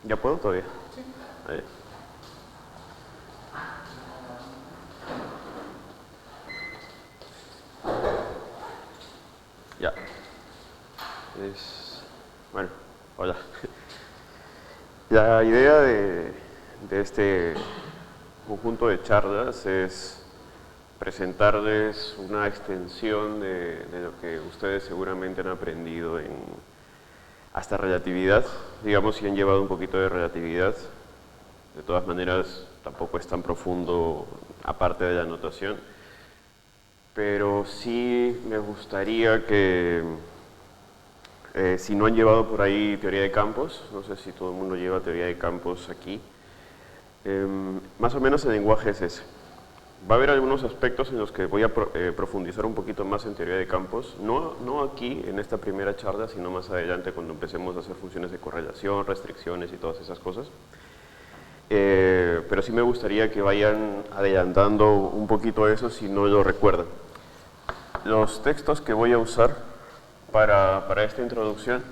¿Ya puedo todavía? Ahí. Ya. Bueno, hola. La idea de este conjunto de charlas es presentarles una extensión de lo que ustedes seguramente han aprendido en hasta relatividad. Digamos, si han llevado un poquito de relatividad. De todas maneras, tampoco es tan profundo aparte de la notación. Pero sí me gustaría que, si no han llevado por ahí teoría de campos, no sé si todo el mundo lleva teoría de campos aquí, más o menos el lenguaje es ese. Va a haber algunos aspectos en los que voy a profundizar un poquito más en teoría de campos, no aquí en esta primera charla, sino más adelante cuando empecemos a hacer funciones de correlación, restricciones y todas esas cosas. Pero sí me gustaría que vayan adelantando un poquito eso si no lo recuerdan. Los textos que voy a usar para esta introducción,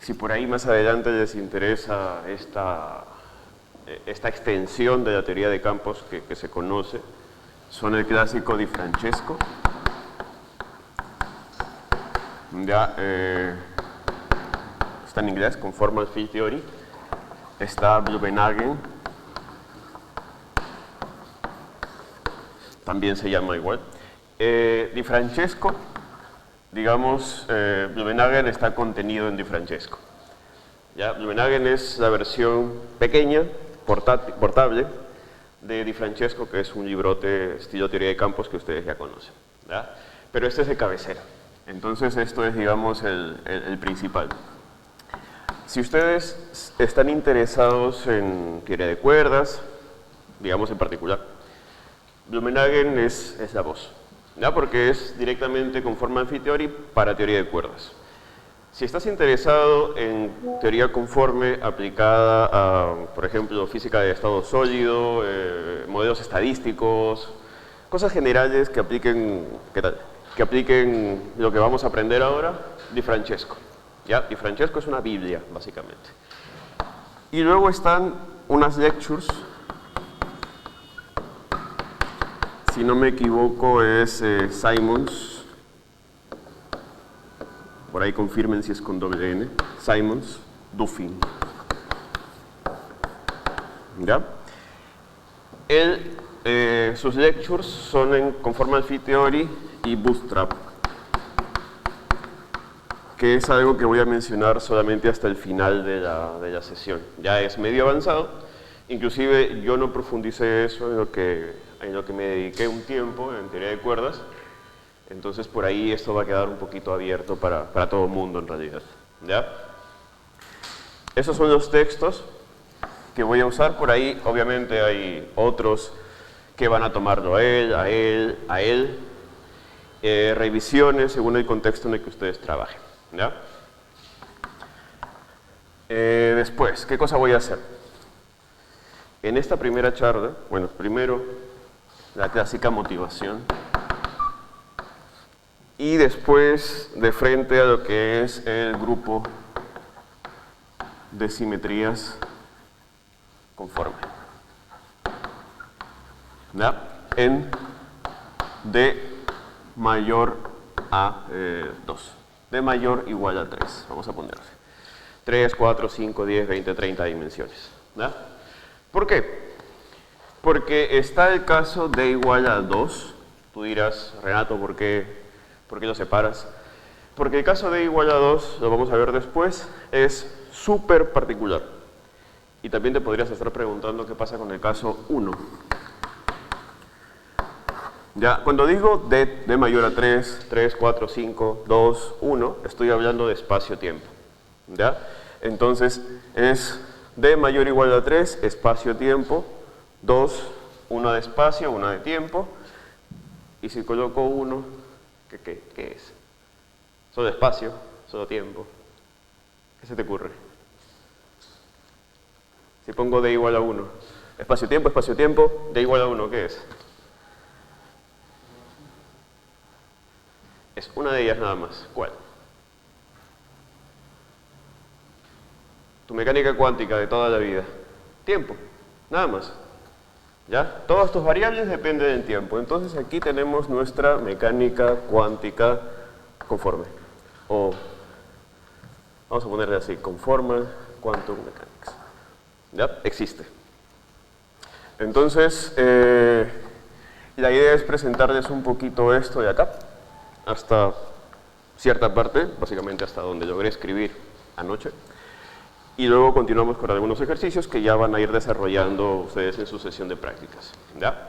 si por ahí más adelante les interesa esta extensión de la teoría de campos que se conoce, son el clásico Di Francesco. Ya, está en inglés, con Formal Field Theory. Está Blumenhagen, también se llama igual. Di Francesco, digamos, Blumenhagen está contenido en Di Francesco. ¿Ya? Blumenhagen es la versión pequeña, portable, de Di Francesco, que es un librote estilo teoría de campos que ustedes ya conocen. ¿Ya? Pero este es de cabecera. Entonces esto es, digamos, el principal. Si ustedes están interesados en teoría de cuerdas, digamos en particular, Blumenhagen es la voz, ¿ya? Porque es directamente con Formal Field Theory para teoría de cuerdas. Si estás interesado en teoría conforme aplicada a, por ejemplo, física de estado sólido, modelos estadísticos, cosas generales que apliquen, que apliquen lo que vamos a aprender ahora, Di Francesco. ¿Ya? Di Francesco es una Biblia, básicamente. Y luego están unas lectures, si no me equivoco es Simons. Por ahí confirmen si es con doble N. Simons, Duffin. ¿Ya? Sus lectures son con Formal Field Theory y Bootstrap, que es algo que voy a mencionar solamente hasta el final de la sesión. Ya es medio avanzado. Inclusive yo no profundicé eso en lo que me dediqué un tiempo en teoría de cuerdas. Entonces por ahí esto va a quedar un poquito abierto para todo el mundo en realidad. ¿Ya? Esos son los textos que voy a usar. Por ahí obviamente hay otros que van a tomarlo a él. Revisiones según el contexto en el que ustedes trabajen. ¿Ya? Después, ¿qué cosa voy a hacer? En esta primera charla, bueno, primero la clásica motivación. Y después, de frente a lo que es el grupo de simetrías conforme. ¿Ya? En D mayor a 2. D mayor igual a 3. Vamos a ponerle 3, 4, 5, 10, 20, 30 dimensiones. ¿Ya? ¿Por qué? Porque está el caso D igual a 2. Tú dirás, Renato, ¿por qué lo separas? Porque el caso de igual a 2, lo vamos a ver después, es súper particular. Y también te podrías estar preguntando qué pasa con el caso 1. Ya, cuando digo D mayor a 3, 3, 4, 5, 2, 1, estoy hablando de espacio-tiempo. ¿Ya? Entonces es D mayor o igual a 3, espacio-tiempo, 2, 1 de espacio, 1 de tiempo. Y si coloco 1, ¿qué es? Solo espacio, solo tiempo. ¿Qué se te ocurre? Si pongo D igual a 1, espacio-tiempo, D igual a 1, ¿qué es? Es una de ellas nada más. ¿Cuál? Tu mecánica cuántica de toda la vida. Tiempo, nada más. ¿Ya? Todas tus variables dependen del tiempo. Entonces aquí tenemos nuestra mecánica cuántica conforme. O vamos a ponerle así, Conformal Quantum Mechanics. ¿Ya? Existe. Entonces, la idea es presentarles un poquito esto de acá, hasta cierta parte, básicamente hasta donde logré escribir anoche. Y luego continuamos con algunos ejercicios que ya van a ir desarrollando ustedes en su sesión de prácticas. ¿Ya?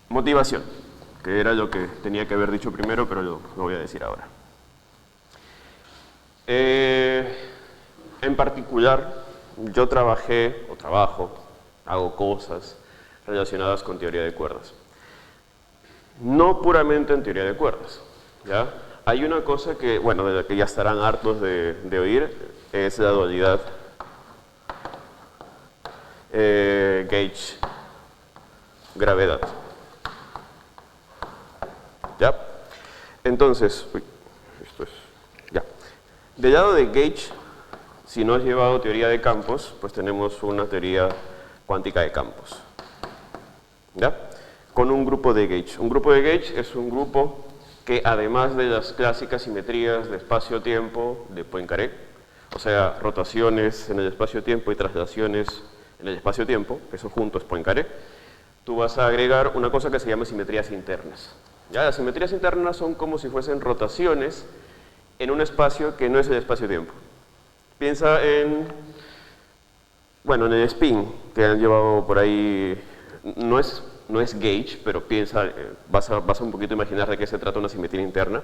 Motivación, que era lo que tenía que haber dicho primero, pero lo voy a decir ahora. En particular, yo hago cosas relacionadas con teoría de cuerdas. No puramente en teoría de cuerdas, ¿ya? Hay una cosa que, bueno, de la que ya estarán hartos de oír, es la dualidad gauge-gravedad. ¿Ya? Entonces, ya. Del lado de gauge, si no has llevado teoría de campos, pues tenemos una teoría cuántica de campos. ¿Ya? Con un grupo de gauge. Un grupo de gauge es un grupo que, además de las clásicas simetrías de espacio-tiempo de Poincaré, o sea, rotaciones en el espacio-tiempo y traslaciones en el espacio-tiempo, eso junto es Poincaré, tú vas a agregar una cosa que se llama simetrías internas. ¿Ya? Las simetrías internas son como si fuesen rotaciones en un espacio que no es el espacio-tiempo. Piensa en, bueno, en el spin que han llevado por ahí, no es gauge, pero piensa, vas a un poquito a imaginar de qué se trata una simetría interna.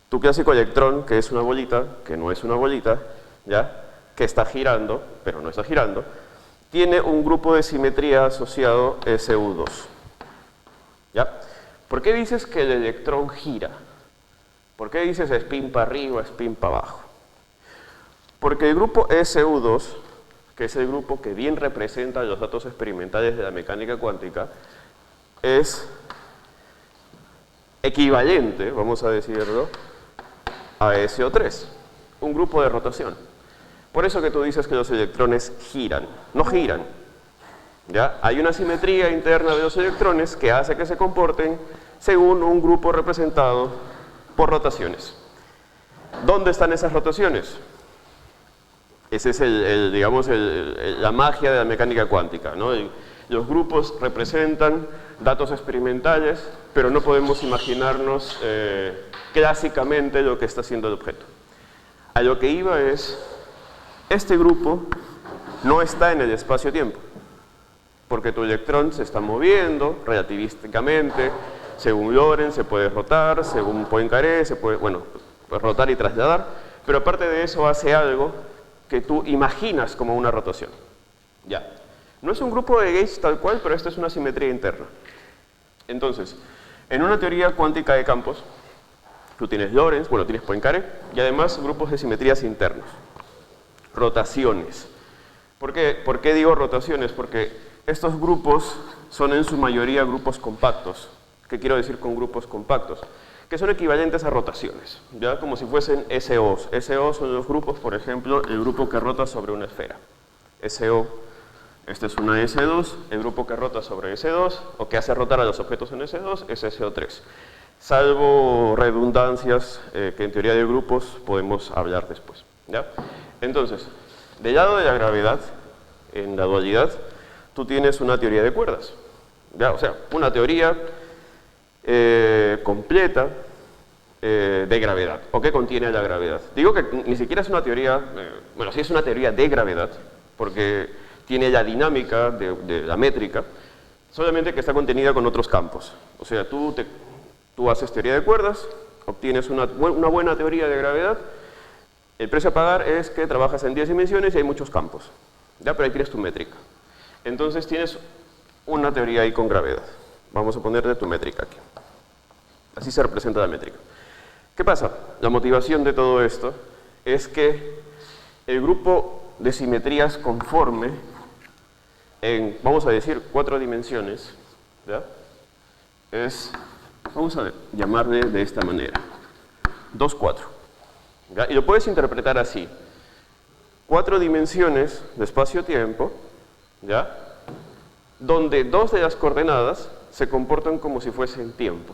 Tu clásico electrón, que es una bolita, que no es una bolita, ¿ya? Que está girando, pero no está girando, tiene un grupo de simetría asociado SU2. ¿Ya? ¿Por qué dices que el electrón gira? ¿Por qué dices spin para arriba, spin para abajo? Porque el grupo SU2, que es el grupo que bien representa los datos experimentales de la mecánica cuántica, es equivalente, vamos a decirlo, a SO3, un grupo de rotación. Por eso que tú dices que los electrones giran, no giran. ¿Ya? Hay una simetría interna de los electrones que hace que se comporten según un grupo representado por rotaciones. ¿Dónde están esas rotaciones? Esa es digamos, la magia de la mecánica cuántica, ¿no? Los grupos representan datos experimentales, pero no podemos imaginarnos clásicamente lo que está haciendo el objeto. A lo que iba es, este grupo no está en el espacio-tiempo, porque tu electrón se está moviendo relativísticamente, según Lorentz se puede rotar, según Poincaré se puede, bueno, rotar y trasladar, pero aparte de eso hace algo que tú imaginas como una rotación. Ya. No es un grupo de gauge tal cual, pero esta es una simetría interna. Entonces, en una teoría cuántica de campos, tú tienes Lorentz, bueno, tienes Poincaré, y además grupos de simetrías internos. Rotaciones. ¿Por qué digo rotaciones? Porque estos grupos son en su mayoría grupos compactos. ¿Qué quiero decir con grupos compactos? Que son equivalentes a rotaciones, ¿ya? Como si fuesen SOs. SO son los grupos, por ejemplo, el grupo que rota sobre una esfera. SO, este es una S2, el grupo que rota sobre S2, o que hace rotar a los objetos en S2, es SO3. Salvo redundancias que en teoría de grupos podemos hablar después, ¿ya? Entonces, del lado de la gravedad, en la dualidad, tú tienes una teoría de cuerdas, ¿ya? O sea, una teoría completa de gravedad, o que contiene la gravedad. Digo que ni siquiera es una teoría, bueno, sí es una teoría de gravedad, porque tiene la dinámica de la métrica, solamente que está contenida con otros campos. O sea, tú haces teoría de cuerdas, obtienes una buena teoría de gravedad, el precio a pagar es que trabajas en 10 dimensiones y hay muchos campos, ¿ya? Pero ahí tienes tu métrica. Entonces tienes una teoría ahí con gravedad. Vamos a ponerle tu métrica aquí. Así se representa la métrica. ¿Qué pasa? La motivación de todo esto es que el grupo de simetrías conforme en, vamos a decir, 4 dimensiones, ¿ya? Vamos a llamarle de esta manera, 2, 4. ¿Ya? Y lo puedes interpretar así. 4 dimensiones de espacio-tiempo, ¿ya? Donde 2 de las coordenadas se comportan como si fuesen tiempo.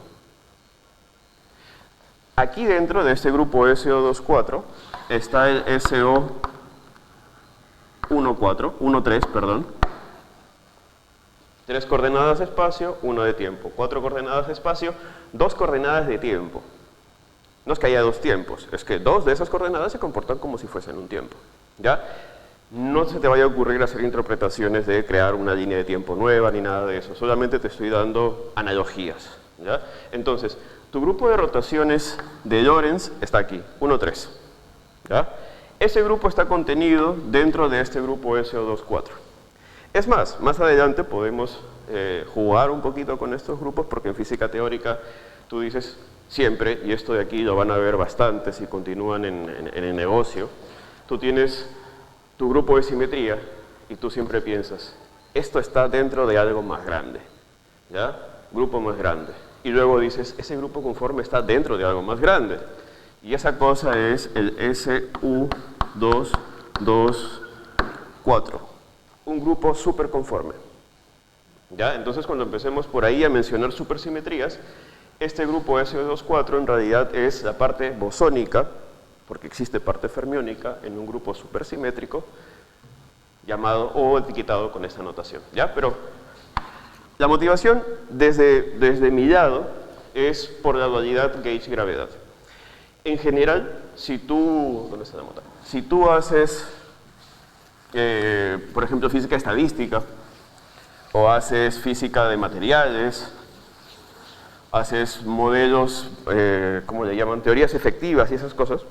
Aquí dentro de este grupo SO24 está el SO13, perdón. 3 coordenadas de espacio, 1 de tiempo. 4 coordenadas de espacio, 2 coordenadas de tiempo. No es que haya 2 tiempos, es que 2 de esas coordenadas se comportan como si fuesen un tiempo, ¿ya? No se te vaya a ocurrir hacer interpretaciones de crear una línea de tiempo nueva ni nada de eso, solamente te estoy dando analogías, ¿ya? Entonces, tu grupo de rotaciones de Lorentz está aquí, 1, 3, ¿ya? Ese grupo está contenido dentro de este grupo SO24. Es más adelante podemos jugar un poquito con estos grupos porque en física teórica tú dices siempre, y esto de aquí lo van a ver bastante si continúan en el negocio, tú tienes tu grupo de simetría y tú siempre piensas, esto está dentro de algo más grande, ¿ya? Grupo más grande. Y luego dices, ese grupo conforme está dentro de algo más grande. Y esa cosa es el SU224, un grupo superconforme. ¿Ya? Entonces cuando empecemos por ahí a mencionar supersimetrías, este grupo SO24 en realidad es la parte bosónica, porque existe parte fermiónica en un grupo supersimétrico, llamado o etiquetado con esta notación. ¿Ya? Pero la motivación desde mi lado es por la dualidad gauge-gravedad. En general, si tú, ¿dónde está la nota? Si tú haces, por ejemplo, física estadística, o haces física de materiales, haces modelos, ¿cómo le llaman? Teorías efectivas y esas cosas,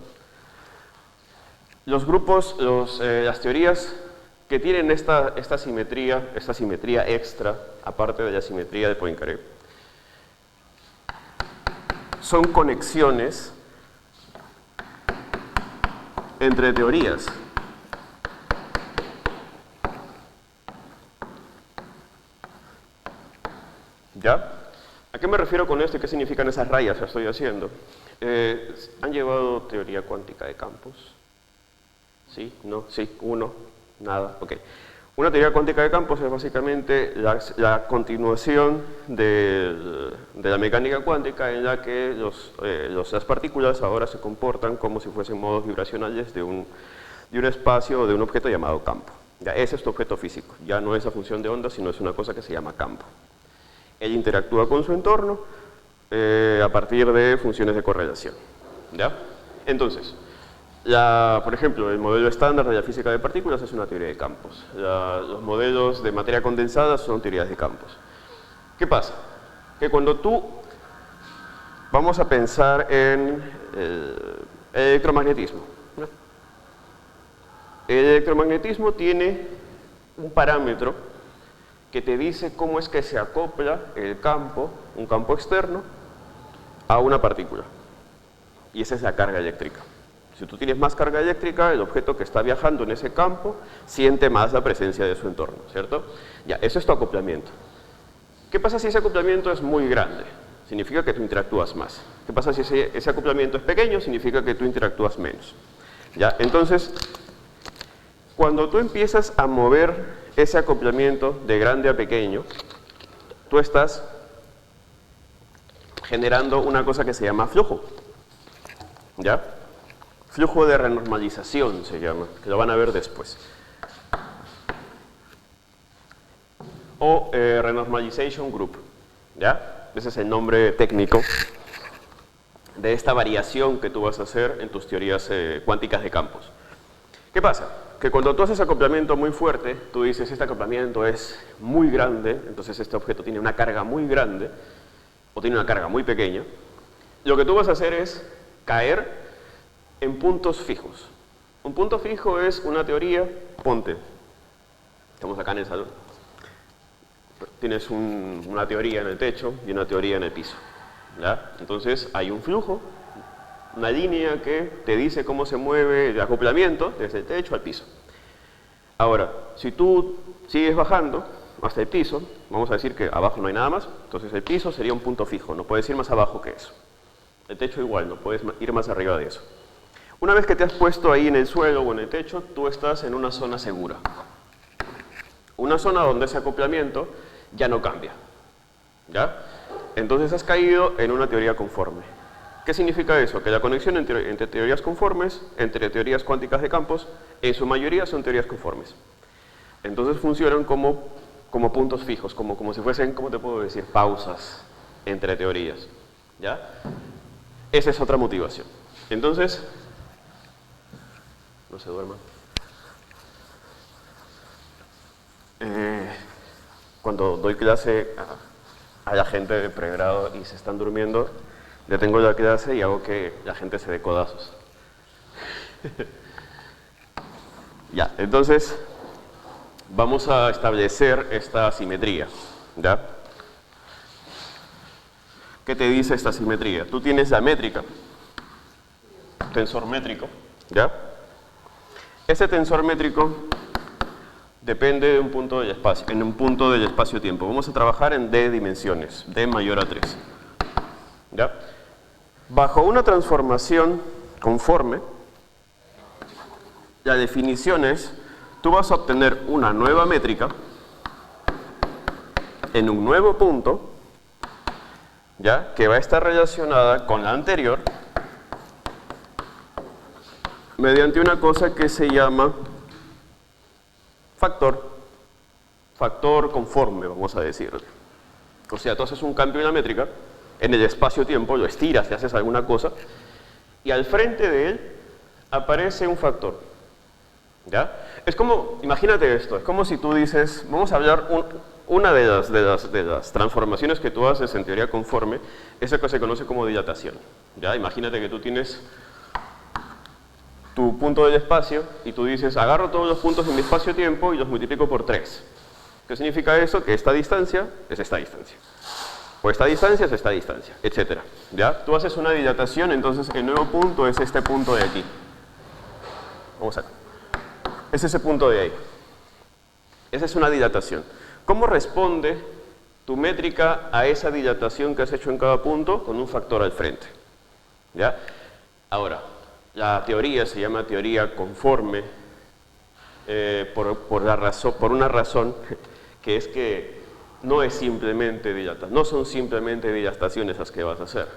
los grupos, las teorías que tienen esta simetría extra, aparte de la simetría de Poincaré, son conexiones entre teorías. ¿Ya? ¿A qué me refiero con esto y qué significan esas rayas que estoy haciendo? ¿Han llevado teoría cuántica de campos? ¿Sí? ¿No? ¿Sí? ¿Uno? Nada. Ok. Una teoría cuántica de campos es básicamente la continuación de la mecánica cuántica en la que las partículas ahora se comportan como si fuesen modos vibracionales de un espacio o de un objeto llamado campo. Ya, ese es tu objeto físico. Ya no es la función de onda, sino es una cosa que se llama campo. Él interactúa con su entorno a partir de funciones de correlación. ¿Ya? Entonces, por ejemplo, el modelo estándar de la física de partículas es una teoría de campos. Los modelos de materia condensada son teorías de campos. ¿Qué pasa? Que cuando vamos a pensar en el electromagnetismo, ¿no? El electromagnetismo tiene un parámetro que te dice cómo es que se acopla el campo, un campo externo, a una partícula. Y esa es la carga eléctrica. Si tú tienes más carga eléctrica, el objeto que está viajando en ese campo siente más la presencia de su entorno, ¿cierto? Ya, eso es tu acoplamiento. ¿Qué pasa si ese acoplamiento es muy grande? Significa que tú interactúas más. ¿Qué pasa si ese acoplamiento es pequeño? Significa que tú interactúas menos. ¿Ya? Entonces, cuando tú empiezas a mover ese acoplamiento de grande a pequeño, tú estás generando una cosa que se llama flujo. ¿Ya? Flujo de renormalización se llama, que lo van a ver después. O renormalization group. ¿Ya? Ese es el nombre técnico de esta variación que tú vas a hacer en tus teorías cuánticas de campos. ¿Qué pasa? Que cuando tú haces acoplamiento muy fuerte, tú dices, este acoplamiento es muy grande, entonces este objeto tiene una carga muy grande, o tiene una carga muy pequeña. Lo que tú vas a hacer es caer en puntos fijos. Un punto fijo es una teoría, ponte, estamos acá en el salón, tienes una teoría en el techo y una teoría en el piso. ¿Ya? Entonces hay un flujo, una línea que te dice cómo se mueve el acoplamiento desde el techo al piso. Ahora, si tú sigues bajando hasta el piso, vamos a decir que abajo no hay nada más, entonces el piso sería un punto fijo, no puedes ir más abajo que eso. El techo igual, no puedes ir más arriba de eso. Una vez que te has puesto ahí en el suelo o en el techo, tú estás en una zona segura. Una zona donde ese acoplamiento ya no cambia. ¿Ya? Entonces has caído en una teoría conforme. ¿Qué significa eso? Que la conexión entre teorías conformes, entre teorías cuánticas de campos, en su mayoría son teorías conformes. Entonces funcionan como puntos fijos, como si fuesen, ¿cómo te puedo decir? Pausas entre teorías. ¿Ya? Esa es otra motivación. Entonces, no se duerman. Cuando doy clase a la gente de pregrado y se están durmiendo, le tengo la clase y hago que la gente se dé codazos. Ya, entonces vamos a establecer esta simetría. ¿Ya? ¿Qué te dice esta simetría? Tú tienes la métrica, tensor métrico, ¿ya? Ese tensor métrico depende de un punto del espacio, en un punto del espacio-tiempo. Vamos a trabajar en d dimensiones, d mayor a 3. ¿Ya? Bajo una transformación conforme, la definición es, tú vas a obtener una nueva métrica en un nuevo punto, ¿ya? Que va a estar relacionada con la anterior mediante una cosa que se llama factor conforme, vamos a decir. O sea, tú haces un cambio en la métrica, en el espacio-tiempo, lo estiras, le haces alguna cosa, y al frente de él aparece un factor. ¿Ya? Es como, imagínate esto, es como si tú dices, vamos a hablar, una de las transformaciones que tú haces en teoría conforme, es lo que se conoce como dilatación. ¿Ya? Imagínate que tú tienes tu punto del espacio y tú dices, agarro todos los puntos en mi espacio-tiempo y los multiplico por 3. ¿Qué significa eso? Que esta distancia es esta distancia. O esta distancia es esta distancia, etc. ¿Ya? Tú haces una dilatación, entonces el nuevo punto es este punto de aquí. Vamos a ver. Es ese punto de ahí. Esa es una dilatación. ¿Cómo responde tu métrica a esa dilatación que has hecho en cada punto? Con un factor al frente. ¿Ya? Ahora, la teoría se llama teoría conforme por una razón que es que no es simplemente no son simplemente dilataciones las que vas a hacer,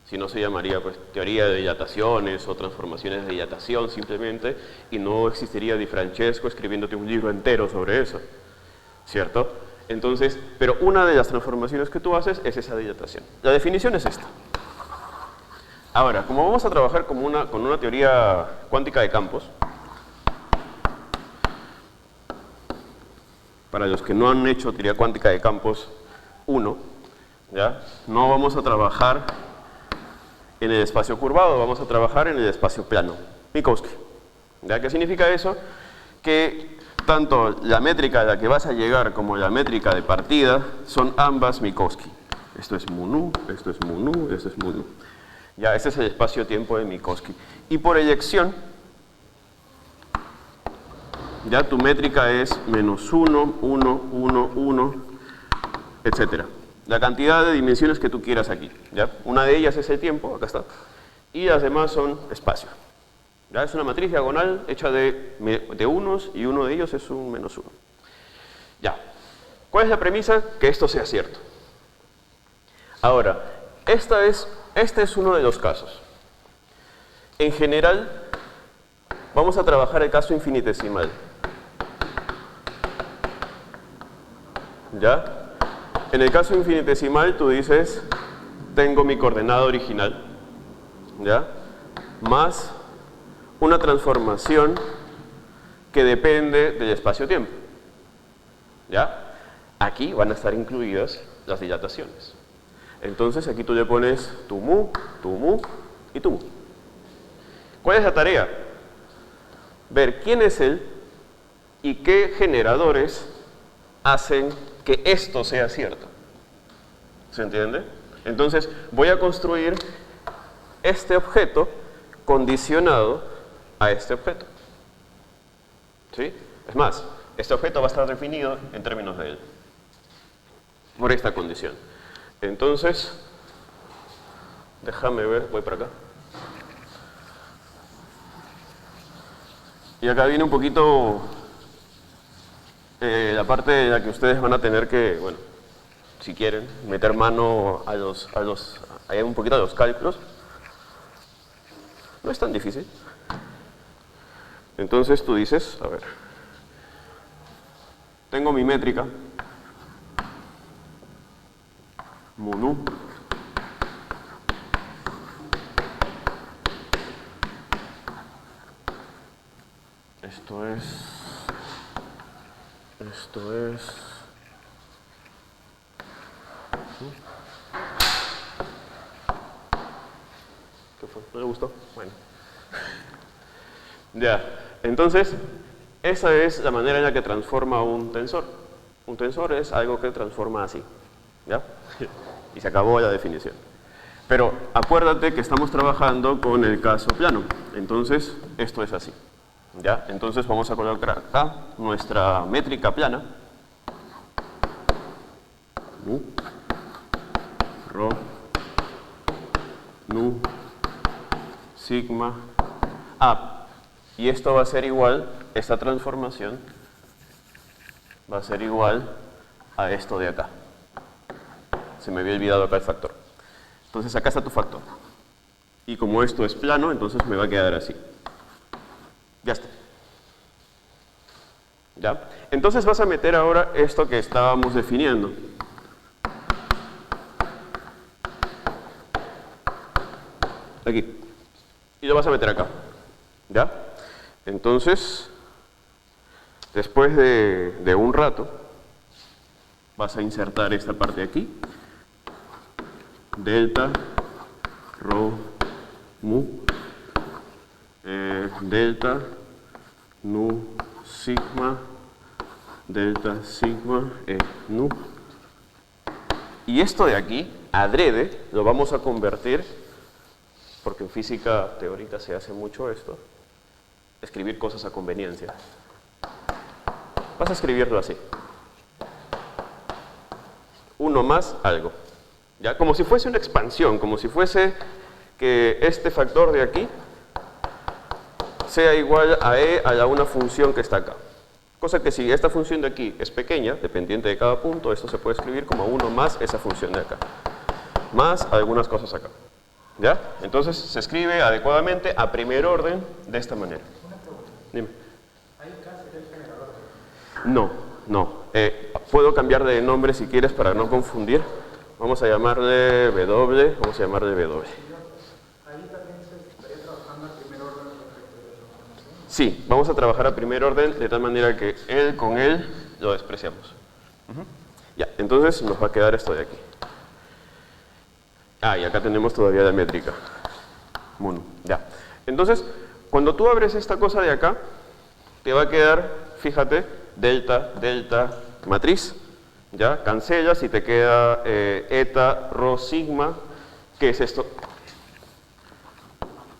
sino se llamaría pues teoría de dilataciones o transformaciones de dilatación simplemente, y no existiría Di Francesco escribiéndote un libro entero sobre eso, ¿cierto? Entonces, pero una de las transformaciones que tú haces es esa dilatación. La definición es esta. Ahora, como vamos a trabajar con una teoría cuántica de campos, para los que no han hecho teoría cuántica de campos 1, ¿ya? No vamos a trabajar en el espacio curvado, vamos a trabajar en el espacio plano, Minkowski. ¿Ya? ¿Qué significa eso? Que tanto la métrica a la que vas a llegar como la métrica de partida son ambas Minkowski. Esto es mu nu, esto es mu nu, esto es mu nu. Ya, ese es el espacio-tiempo de Minkowski. Y por eyección, ya tu métrica es menos 1, 1, 1, 1, etc. La cantidad de dimensiones que tú quieras aquí. ¿Ya? Una de ellas es el tiempo, acá está, y las demás son espacio. ¿Ya? Es una matriz diagonal hecha de unos, y uno de ellos es un menos 1. Ya. ¿Cuál es la premisa? Que esto sea cierto. Ahora, este es uno de los casos. En general, vamos a trabajar el caso infinitesimal. ¿Ya? En el caso infinitesimal tú dices, tengo mi coordenada original, ¿ya? Más una transformación que depende del espacio-tiempo. ¿Ya? Aquí van a estar incluidas las dilataciones. Entonces aquí tú le pones tu mu y tu mu. ¿Cuál es la tarea? Ver quién es él y qué generadores hacen que esto sea cierto. ¿Se entiende? Entonces voy a construir este objeto condicionado a este objeto. ¿Sí? Es más, este objeto va a estar definido en términos de él, por esta condición. Entonces, déjame ver, voy para acá. Y acá viene un poquito la parte en la que ustedes van a tener que, bueno, si quieren, meter mano un poquito a los cálculos. No es tan difícil. Entonces tú dices, a ver, tengo mi métrica, mu nu, esto es, ¿qué fue? ¿No le gustó? Bueno. Ya, entonces, esa es la manera en la que transforma un tensor. Un tensor es algo que transforma así, ¿ya? Y se acabó la definición. Pero acuérdate que estamos trabajando con el caso plano, entonces esto es así, ¿ya? Entonces vamos a colocar acá nuestra métrica plana, mu, rho, nu, sigma, a. Y esto va a ser igual, esta transformación va a ser igual a esto de acá. Se me había olvidado acá el factor. Entonces acá está tu factor. Y como esto es plano, entonces me va a quedar así. Ya está. ¿Ya? Entonces vas a meter ahora esto que estábamos definiendo. Aquí. Y lo vas a meter acá. ¿Ya? Entonces, después de un rato, vas a insertar esta parte aquí. Delta, rho, mu, delta, nu, sigma, delta, sigma, nu. Y esto de aquí, adrede, lo vamos a convertir, porque en física teórica se hace mucho esto, escribir cosas a conveniencia. Vas a escribirlo así. 1 más algo. ¿Ya? Como si fuese una expansión, como si fuese que este factor de aquí sea igual a e a una función que está acá. Cosa que si esta función de aquí es pequeña, dependiente de cada punto, esto se puede escribir como 1 más esa función de acá. Más algunas cosas acá. ¿Ya? Entonces se escribe adecuadamente a primer orden de esta manera. Dime. ¿Hay casi el generador? No. Puedo cambiar de nombre si quieres para no confundir. Vamos a llamarle W. Vamos a llamarle W. ¿Ahí también se estaría trabajando a primer orden respecto de la transformación? Sí, vamos a trabajar a primer orden de tal manera que él con él lo despreciamos. Ya, entonces nos va a quedar esto de aquí. Ah, y acá tenemos todavía la métrica. Bueno, ya. Entonces, cuando tú abres esta cosa de acá, te va a quedar, fíjate, delta, delta, matriz. ¿Ya? Cancelas y te queda eta, rho, sigma. ¿Qué es esto?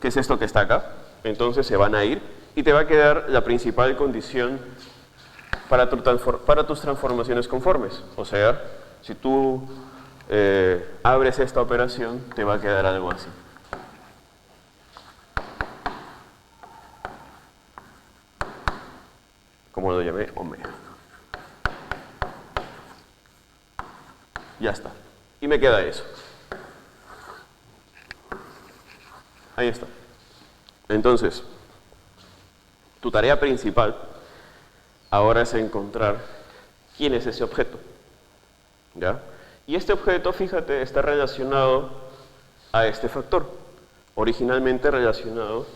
¿Qué es esto que está acá? Entonces se van a ir y te va a quedar la principal condición para tus transformaciones conformes. O sea, si tú abres esta operación, te va a quedar algo así. ¿Cómo lo llamé? Omega. Ya está. Y me queda eso. Ahí está. Entonces, tu tarea principal ahora es encontrar quién es ese objeto. ¿Ya? Y este objeto, fíjate, está relacionado a este factor. Originalmente relacionado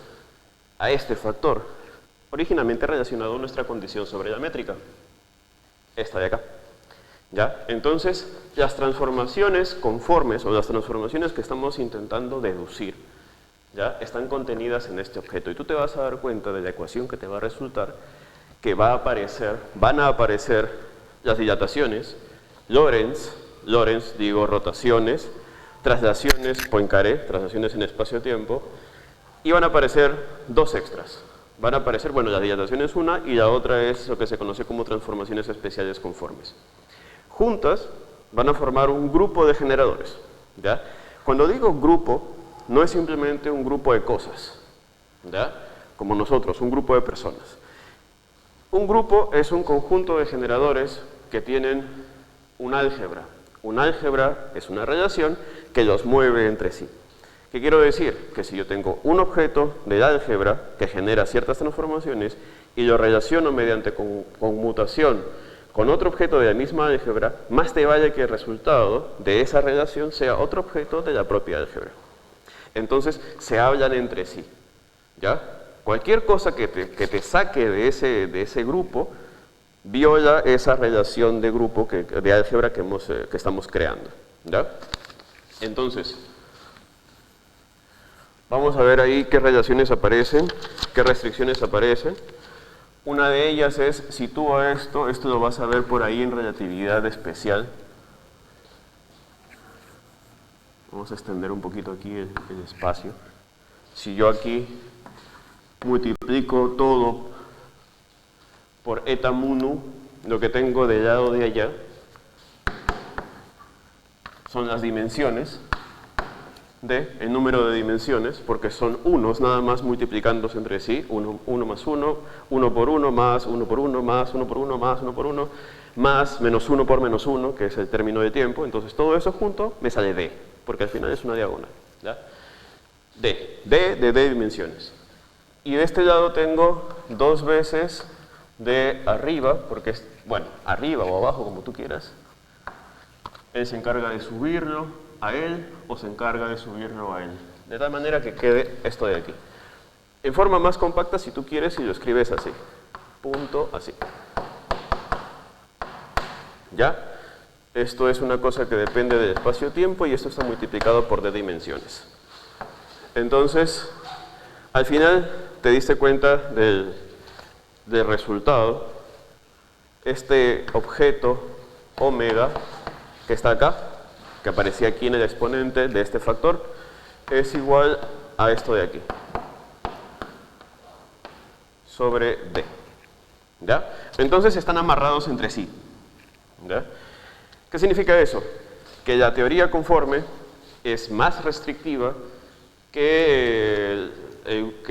a este factor. Originalmente relacionado a nuestra condición sobre la métrica. Esta de acá. ¿Ya? Entonces, las transformaciones conformes o las transformaciones que estamos intentando deducir, ¿ya? Están contenidas en este objeto. Y tú te vas a dar cuenta de la ecuación que te va a resultar que van a aparecer las dilataciones, Lorentz, digo rotaciones, traslaciones Poincaré, traslaciones en espacio-tiempo, y van a aparecer dos extras. Van a aparecer, bueno, la dilatación es una y la otra es lo que se conoce como transformaciones especiales conformes. Juntas van a formar un grupo de generadores. ¿Ya? Cuando digo grupo, no es simplemente un grupo de cosas. ¿Ya? como nosotros, un grupo de personas. Un grupo es un conjunto de generadores que tienen un álgebra. Un álgebra es una relación que los mueve entre sí. ¿Qué quiero decir? Que si yo tengo un objeto de álgebra que genera ciertas transformaciones y lo relaciono mediante conmutación con otro objeto de la misma álgebra, más te vale que el resultado de esa relación sea otro objeto de la propia álgebra. Entonces, se hablan entre sí, ¿ya? Cualquier cosa que te saque de ese grupo viola esa relación de grupo, de álgebra que estamos creando, ¿ya? Entonces, vamos a ver ahí qué relaciones aparecen, qué restricciones aparecen. Una de ellas es, si tú a esto lo vas a ver por ahí en relatividad especial. Vamos a extender un poquito aquí el espacio. Si yo aquí multiplico todo por eta mu, lo que tengo del lado de allá son las dimensiones el número de dimensiones, porque son unos nada más multiplicándose entre sí, 1 más 1, 1 por 1 más 1 por 1 más 1 por 1 más 1 por 1 más menos 1 por menos 1, que es el término de tiempo. Entonces todo eso junto me sale d, porque al final es una diagonal, ¿ya? D de dimensiones. Y de este lado tengo dos veces de arriba, porque es, bueno, arriba o abajo, como tú quieras. Él se encarga de subirlo a él o se encarga de subirlo a él. De tal manera que quede esto de aquí. En forma más compacta, si tú quieres, y lo escribes así. Punto así. ¿Ya? Esto es una cosa que depende del espacio-tiempo y esto está multiplicado por d dimensiones. Entonces, al final te diste cuenta del resultado. Este objeto omega que está acá, que aparecía aquí en el exponente de este factor, es igual a esto de aquí, sobre d. ¿Ya? Entonces están amarrados entre sí. ¿Ya? ¿Qué significa eso? Que la teoría conforme es más restrictiva que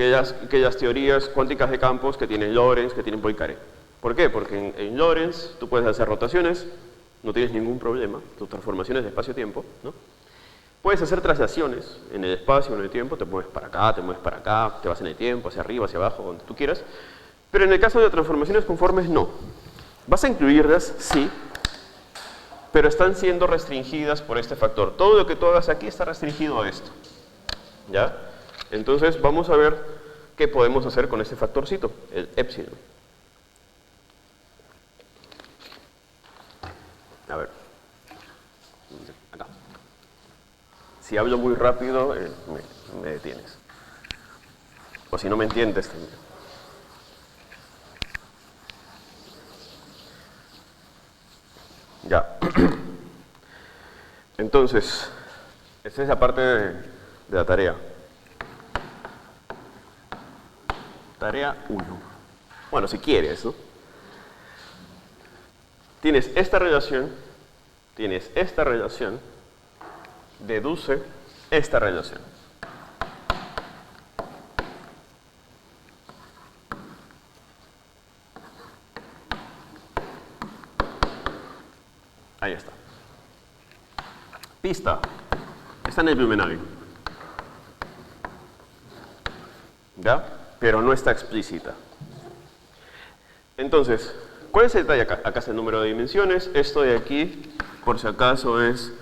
las teorías cuánticas de campos que tienen Lorentz, que tienen Poincaré. ¿Por qué? Porque en Lorentz tú puedes hacer rotaciones, no tienes ningún problema, tus transformaciones de espacio-tiempo, ¿no? Puedes hacer traslaciones en el espacio, en el tiempo, te mueves para acá, te mueves para acá, te vas en el tiempo, hacia arriba, hacia abajo, donde tú quieras. Pero en el caso de transformaciones conformes, no. Vas a incluirlas, sí, pero están siendo restringidas por este factor. Todo lo que tú hagas aquí está restringido a esto. ¿Ya? Entonces vamos a ver qué podemos hacer con este factorcito, el epsilon. A ver, acá. Si hablo muy rápido, me detienes. O si no me entiendes también. Ya. Entonces, esta es la parte de la tarea. Tarea 1. Bueno, si quieres, ¿no? Tienes esta relación, deduce esta relación. Ahí está. Pista. Está en el Blumenhagen. ¿Ya? Pero no está explícita. Entonces, ¿cuál es el detalle acá? Acá está el número de dimensiones. Esto de aquí, por si acaso, es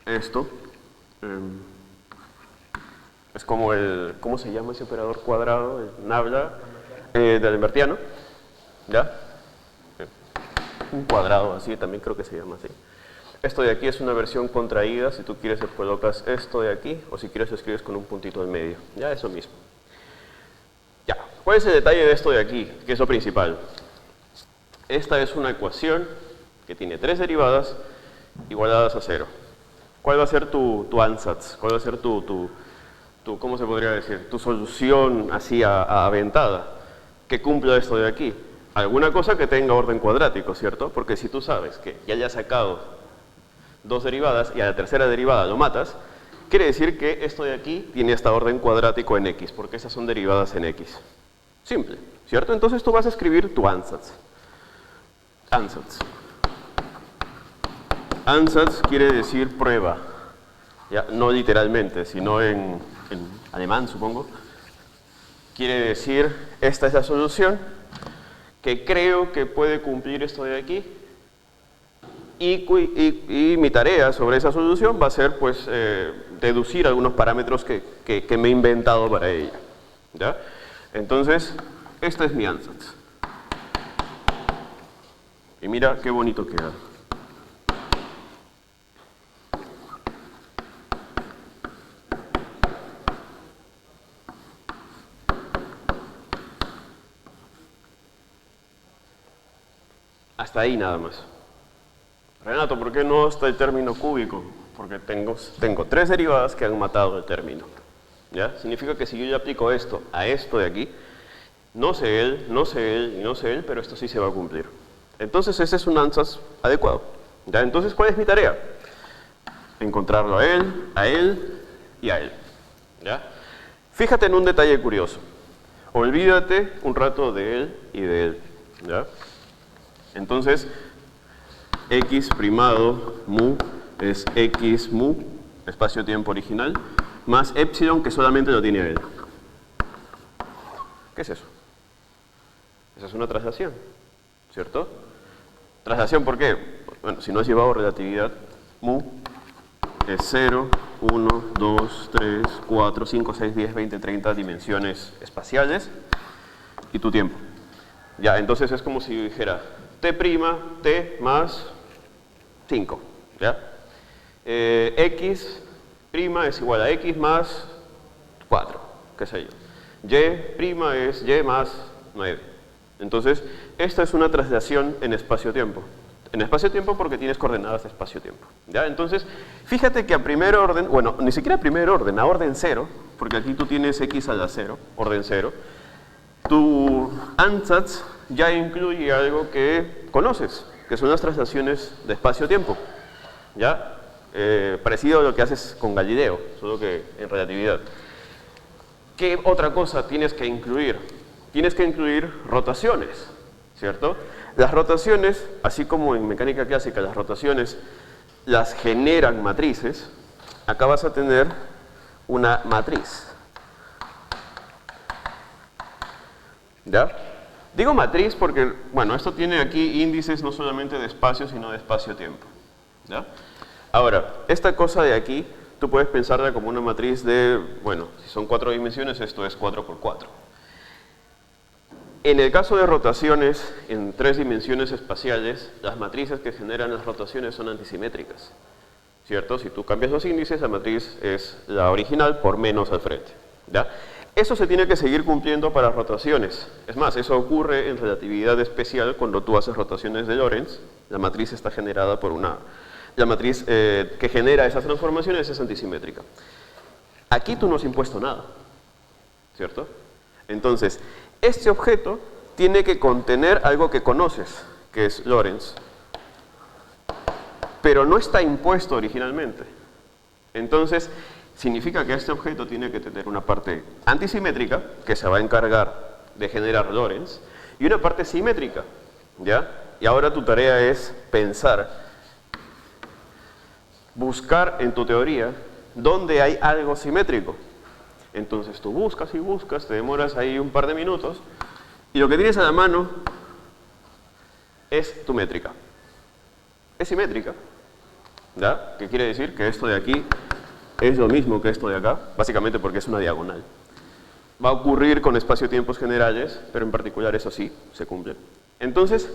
esto. Es como el, ¿cómo se llama ese operador cuadrado? El nabla del Lambertiano. ¿Ya? Un cuadrado así, también creo que se llama así. Esto de aquí es una versión contraída. Si tú quieres, colocas esto de aquí, o si quieres, lo escribes con un puntito en medio. Ya, eso mismo. Ya, ¿cuál es el detalle de esto de aquí? Que es lo principal. Esta es una ecuación que tiene 3 derivadas igualadas a 0. ¿Cuál va a ser tu ansatz? ¿Cuál va a ser tu ¿cómo se podría decir? Tu solución así aventada que cumpla esto de aquí. Alguna cosa que tenga orden cuadrático, ¿cierto? Porque si tú sabes que ya hayas sacado 2 derivadas y a la tercera derivada lo matas, quiere decir que esto de aquí tiene esta orden cuadrático en x, porque esas son derivadas en x. Simple, ¿cierto? Entonces tú vas a escribir tu ansatz. Ansatz. Ansatz quiere decir prueba. Ya, no literalmente, sino en alemán, supongo. Quiere decir, esta es la solución, que creo que puede cumplir esto de aquí. Y mi tarea sobre esa solución va a ser, pues, deducir algunos parámetros que me he inventado para ella. ¿Ya? Entonces, esta es mi ansatz. Y mira qué bonito queda. Hasta ahí nada más. Renato, ¿por qué no está el término cúbico? Porque tengo 3 derivadas que han matado el término. ¿Ya? Significa que si yo le aplico esto a esto de aquí, no sé él, no sé él y no sé él, pero esto sí se va a cumplir. Entonces ese es un ansatz adecuado. ¿Ya? Entonces, ¿cuál es mi tarea? Encontrarlo a él y a él. ¿Ya? Fíjate en un detalle curioso. Olvídate un rato de él y de él. ¿Ya? Entonces, x primado mu es x mu, espacio-tiempo original, más epsilon que solamente lo tiene a él. ¿Qué es eso? Esa es una traslación, ¿cierto? ¿Traslación por qué? Bueno, si no has llevado relatividad, mu es 0, 1, 2, 3, 4, 5, 6, 10, 20, 30 dimensiones espaciales y tu tiempo. Ya, entonces es como si yo dijera t' más 5, ¿ya? X' es igual a x más 4, qué sé yo. Y' es y más 9. Entonces, esta es una traslación en espacio-tiempo. En espacio-tiempo porque tienes coordenadas de espacio-tiempo. ¿Ya? Entonces, fíjate que a primer orden, bueno, ni siquiera a primer orden, a orden 0, porque aquí tú tienes x a la 0, orden 0, tu ansatz ya incluye algo que conoces, que son las traslaciones de espacio-tiempo. ¿Ya? Parecido a lo que haces con Galileo, solo que en relatividad. ¿Qué otra cosa tienes que incluir? Tienes que incluir rotaciones, ¿cierto? Las rotaciones, así como en mecánica clásica las rotaciones las generan matrices, acá vas a tener una matriz. ¿Ya? Digo matriz porque, bueno, esto tiene aquí índices no solamente de espacio, sino de espacio-tiempo. ¿Ya? Ahora, esta cosa de aquí, tú puedes pensarla como una matriz de, bueno, si son 4 dimensiones, esto es 4 por 4. En el caso de rotaciones en 3 dimensiones espaciales, las matrices que generan las rotaciones son antisimétricas. ¿Cierto? Si tú cambias los índices, la matriz es la original por menos al frente. ¿Ya? Eso se tiene que seguir cumpliendo para rotaciones. Es más, eso ocurre en relatividad especial cuando tú haces rotaciones de Lorentz. La matriz está generada por una... La matriz que genera esas transformaciones es antisimétrica. Aquí tú no has impuesto nada. ¿Cierto? Entonces, este objeto tiene que contener algo que conoces, que es Lorentz. Pero no está impuesto originalmente. Entonces, significa que este objeto tiene que tener una parte antisimétrica, que se va a encargar de generar Lorentz, y una parte simétrica, ¿ya? Y ahora tu tarea es pensar, buscar en tu teoría dónde hay algo simétrico. Entonces tú buscas y buscas, te demoras ahí un par de minutos, y lo que tienes a la mano es tu métrica. Es simétrica, ¿ya? ¿Qué quiere decir? Que esto de aquí es lo mismo que esto de acá, básicamente porque es una diagonal. Va a ocurrir con espacio-tiempos generales, pero en particular eso sí, se cumple. Entonces,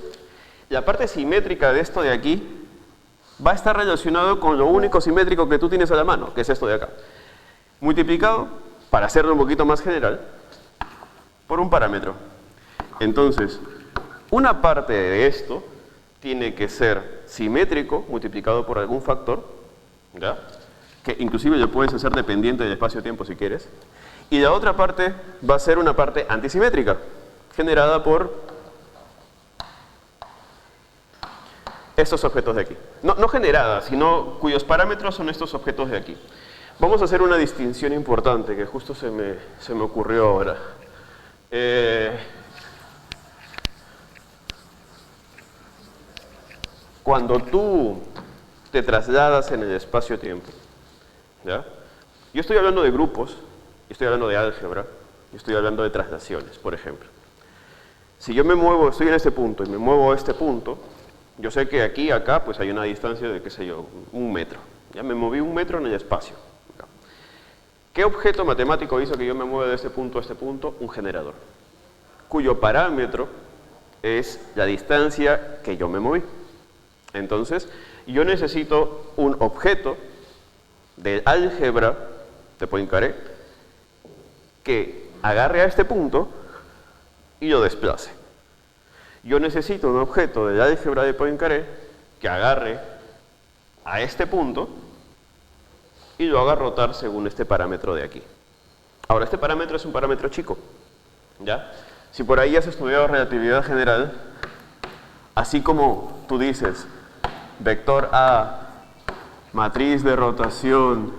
la parte simétrica de esto de aquí va a estar relacionado con lo único simétrico que tú tienes a la mano, que es esto de acá. Multiplicado, para hacerlo un poquito más general, por un parámetro. Entonces, una parte de esto tiene que ser simétrico multiplicado por algún factor, ¿ya? Que inclusive lo puedes hacer dependiente del espacio-tiempo si quieres. Y la otra parte va a ser una parte antisimétrica, generada por estos objetos de aquí. No generada, sino cuyos parámetros son estos objetos de aquí. Vamos a hacer una distinción importante que justo se me ocurrió ahora. Cuando tú te trasladas en el espacio-tiempo, ¿ya? Yo estoy hablando de grupos, yo estoy hablando de álgebra, yo estoy hablando de traslaciones, por ejemplo. Si yo me muevo, estoy en este punto y me muevo a este punto, yo sé que aquí, acá, pues hay una distancia de, qué sé yo, 1 metro. Ya me moví 1 metro en el espacio. ¿Qué objeto matemático hizo que yo me mueva de este punto a este punto? Un generador, cuyo parámetro es la distancia que yo me moví. Entonces, yo necesito un objeto de álgebra de Poincaré que agarre a este punto y lo desplace. Yo necesito un objeto de álgebra de Poincaré que agarre a este punto y lo haga rotar según este parámetro de aquí. Ahora, este parámetro es un parámetro chico, ¿ya? Si por ahí has estudiado relatividad general, así como tú dices, vector A, matriz de rotación,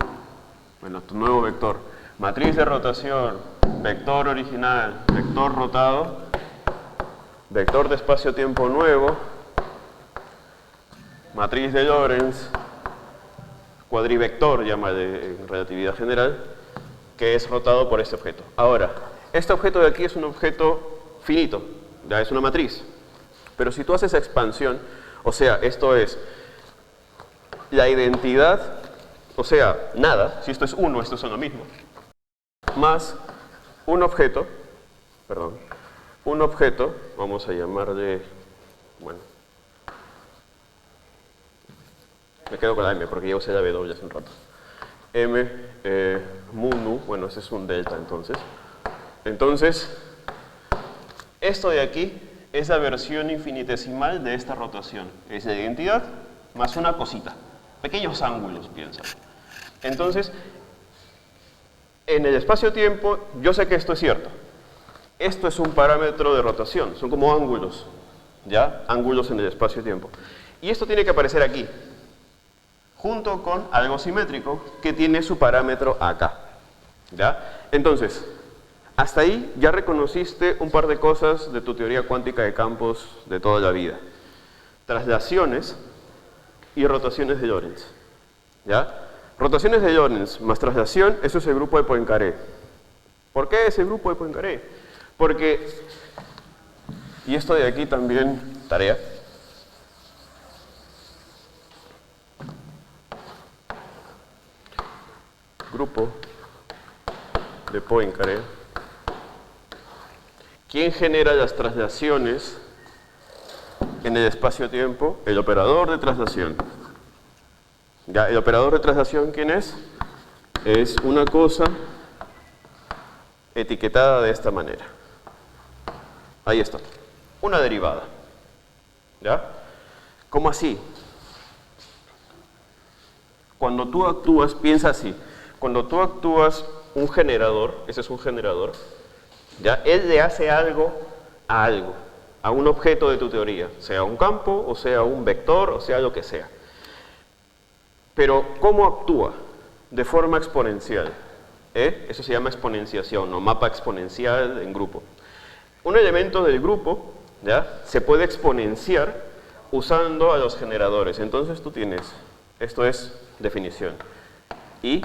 bueno, tu nuevo vector, matriz de rotación, vector original, vector rotado, vector de espacio-tiempo nuevo, matriz de Lorentz, cuadrivector, llama en relatividad general, que es rotado por este objeto. Ahora, este objeto de aquí es un objeto finito, ya es una matriz. Pero si tú haces expansión, o sea, esto es la identidad, o sea, nada, si esto es 1, esto son lo mismo, más un objeto, vamos a llamarle, bueno, me quedo con la M porque ya usé la W hace un rato. M, mu nu, bueno, ese es un delta entonces. Entonces, esto de aquí es la versión infinitesimal de esta rotación. Es la identidad más una cosita. Pequeños ángulos, piensa. Entonces, en el espacio-tiempo, yo sé que esto es cierto. Esto es un parámetro de rotación. Son como ángulos, ¿ya? Ángulos en el espacio-tiempo. Y esto tiene que aparecer aquí, junto con algo simétrico que tiene su parámetro acá, ¿ya? Entonces, hasta ahí ya reconociste un par de cosas de tu teoría cuántica de campos de toda la vida. Traslaciones y rotaciones de Lorentz, ¿ya? Rotaciones de Lorentz más traslación, eso es el grupo de Poincaré. ¿Por qué es el grupo de Poincaré? Porque, y esto de aquí también, tarea, grupo de Poincaré. ¿Quién genera las traslaciones en el espacio-tiempo? El operador de traslación. ¿Ya? ¿El operador de traslación quién es? Es una cosa etiquetada de esta manera. Ahí está. Una derivada. ¿Ya? ¿Cómo así? Cuando tú actúas, piensa así. Cuando tú actúas un generador, ese es un generador, ¿ya? Él le hace algo, a un objeto de tu teoría, sea un campo, o sea un vector, o sea lo que sea. Pero, ¿cómo actúa? De forma exponencial. Eso se llama exponenciación, o mapa exponencial en grupo. Un elemento del grupo, ¿ya? Se puede exponenciar usando a los generadores. Entonces tú tienes, esto es definición, y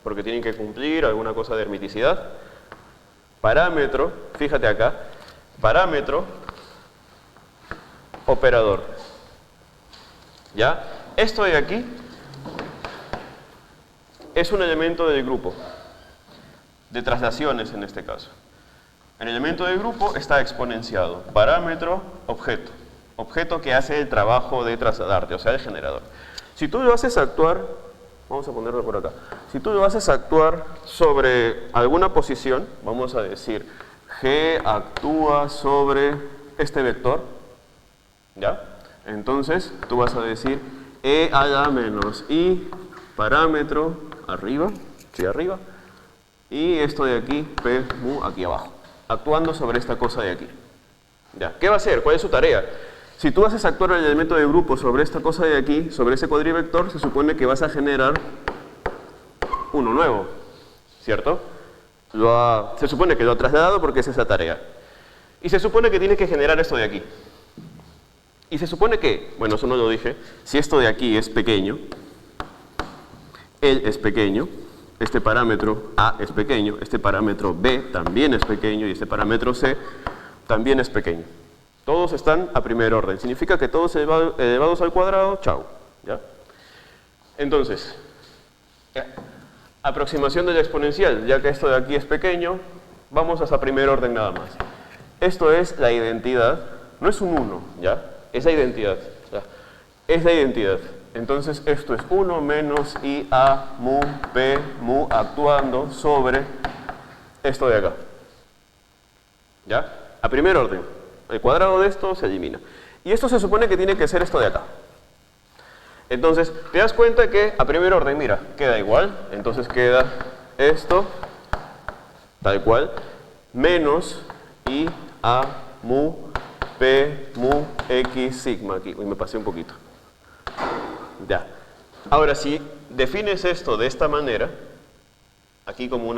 porque tienen que cumplir alguna cosa de hermiticidad, parámetro, fíjate acá, parámetro, operador. ¿Ya? Esto de aquí es un elemento del grupo, de traslaciones en este caso. El elemento del grupo está exponenciado, parámetro, objeto. Objeto que hace el trabajo de trasladarte, o sea, el generador. Si tú lo haces actuar, vamos a ponerlo por acá, si tú lo haces actuar sobre alguna posición, vamos a decir, G actúa sobre este vector, ¿ya? Entonces, tú vas a decir E a la menos I, parámetro, arriba, sí, arriba, y esto de aquí, P, mu, aquí abajo, actuando sobre esta cosa de aquí. ¿Ya? ¿Qué va a hacer? ¿Cuál es su tarea? Si tú haces actuar el elemento de grupo sobre esta cosa de aquí, sobre ese cuadrivector, se supone que vas a generar uno nuevo, ¿cierto? Se supone que lo ha trasladado porque es esa tarea. Y se supone que tiene que generar esto de aquí. Y se supone que, bueno, eso no lo dije, si esto de aquí es pequeño, él es pequeño, este parámetro A es pequeño, este parámetro B también es pequeño y este parámetro C también es pequeño. Todos están a primer orden. Significa que todos elevados al cuadrado, chao. ¿Ya? Entonces, aproximación de la exponencial, ya que esto de aquí es pequeño, vamos hasta primer orden nada más. Esto es la identidad, no es un 1, ¿ya? Es la identidad, ¿ya? Es la identidad. Entonces esto es 1 menos IA mu P mu actuando sobre esto de acá. ¿Ya? A primer orden. El cuadrado de esto se elimina. Y esto se supone que tiene que ser esto de acá. Entonces, te das cuenta que a primer orden, mira, queda igual. Entonces queda esto, tal cual, menos IA mu P mu X sigma. Aquí, uy, me pasé un poquito. Ya. Ahora, si defines esto de esta manera, aquí como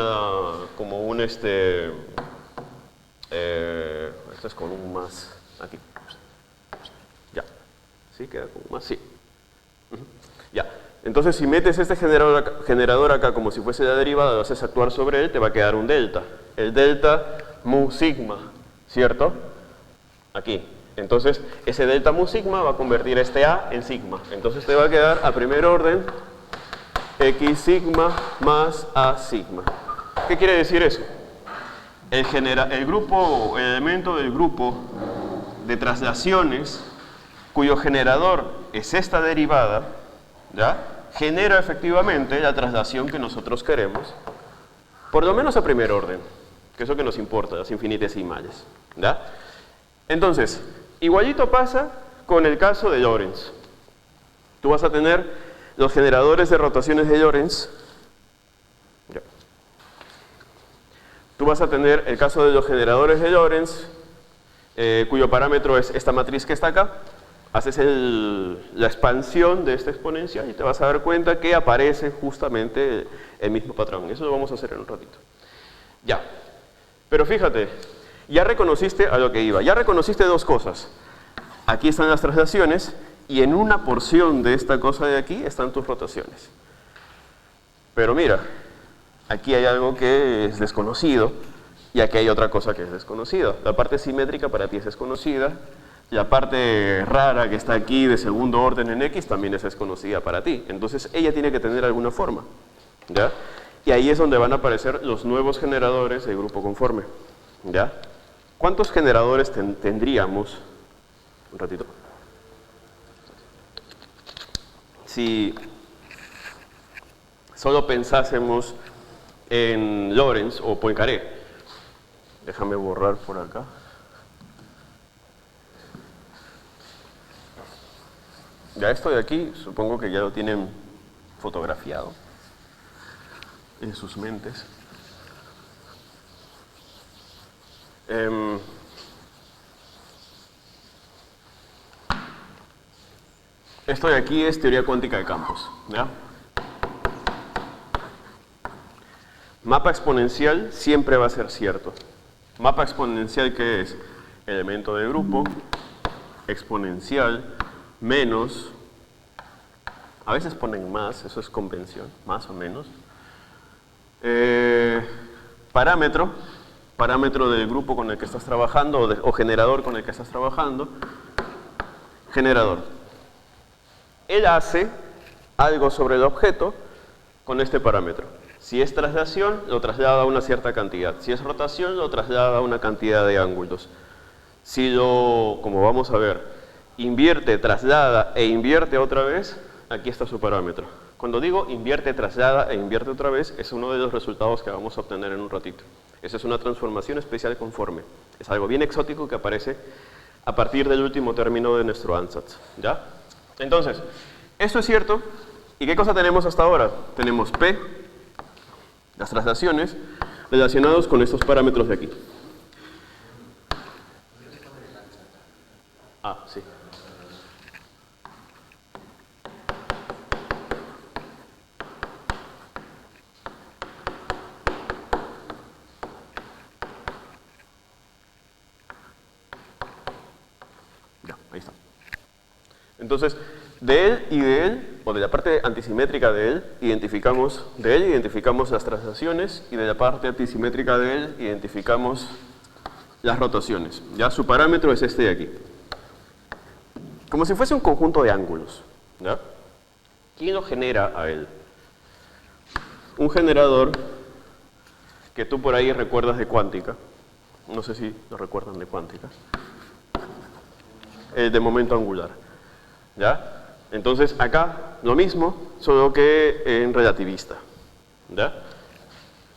esto es con un más, aquí. Ya. ¿Sí? Queda con un más, sí. Ya. Entonces, si metes este generador acá como si fuese la derivada, lo haces actuar sobre él, te va a quedar un delta. El delta mu sigma, ¿cierto? Aquí. Entonces, ese delta mu sigma va a convertir este A en sigma. Entonces te va a quedar a primer orden X sigma más A sigma. ¿Qué quiere decir eso? El elemento del grupo de traslaciones cuyo generador es esta derivada, ¿ya? Genera efectivamente la traslación que nosotros queremos, por lo menos a primer orden, que es lo que nos importa, las infinitesimales, ¿ya? Entonces, igualito pasa con el caso de Lorentz. Tú vas a tener los generadores de rotaciones de Lorentz. Ya. Tú vas a tener el caso de los generadores de Lorentz, cuyo parámetro es esta matriz que está acá. Haces la expansión de esta exponencial y te vas a dar cuenta que aparece justamente el mismo patrón. Eso lo vamos a hacer en un ratito. Ya. Pero fíjate, ya reconociste a lo que iba. Ya reconociste dos cosas. Aquí están las traslaciones y en una porción de esta cosa de aquí están tus rotaciones. Pero mira, aquí hay algo que es desconocido y aquí hay otra cosa que es desconocida. La parte simétrica para ti es desconocida. La parte rara que está aquí de segundo orden en X también es desconocida para ti. Entonces ella tiene que tener alguna forma, ¿ya? Y ahí es donde van a aparecer los nuevos generadores de grupo conforme, ¿ya? ¿Cuántos generadores tendríamos? Un ratito. Si solo pensásemos en Lorentz o Poincaré. Déjame borrar por acá. Ya esto de aquí, supongo que ya lo tienen fotografiado en sus mentes. Esto de aquí es teoría cuántica de campos, ¿ya? Mapa exponencial siempre va a ser cierto. Mapa exponencial, ¿qué es? Elemento de grupo, exponencial, menos, a veces ponen más, eso es convención, más o menos. Parámetro del grupo con el que estás trabajando o generador con el que estás trabajando. Generador. Él hace algo sobre el objeto con este parámetro. Si es traslación, lo traslada a una cierta cantidad. Si es rotación, lo traslada a una cantidad de ángulos. Si como vamos a ver, invierte, traslada e invierte otra vez, aquí está su parámetro. Cuando digo invierte, traslada e invierte otra vez, es uno de los resultados que vamos a obtener en un ratito. Esa es una transformación especial conforme. Es algo bien exótico que aparece a partir del último término de nuestro ansatz, ¿ya? Entonces, esto es cierto. ¿Y qué cosa tenemos hasta ahora? Tenemos P, las traslaciones, relacionados con estos parámetros de aquí. Ah, sí. Ahí está. Entonces, de él y de él, o de la parte antisimétrica de él, identificamos las traslaciones, y de la parte antisimétrica de él identificamos las rotaciones. ¿Ya? Su parámetro es este de aquí. Como si fuese un conjunto de ángulos. ¿Ya? ¿Quién lo genera a él? Un generador que tú por ahí recuerdas de cuántica. No sé si lo recuerdan de cuántica. De momento angular. ¿Ya? Entonces acá lo mismo, solo que en relativista. ¿Ya?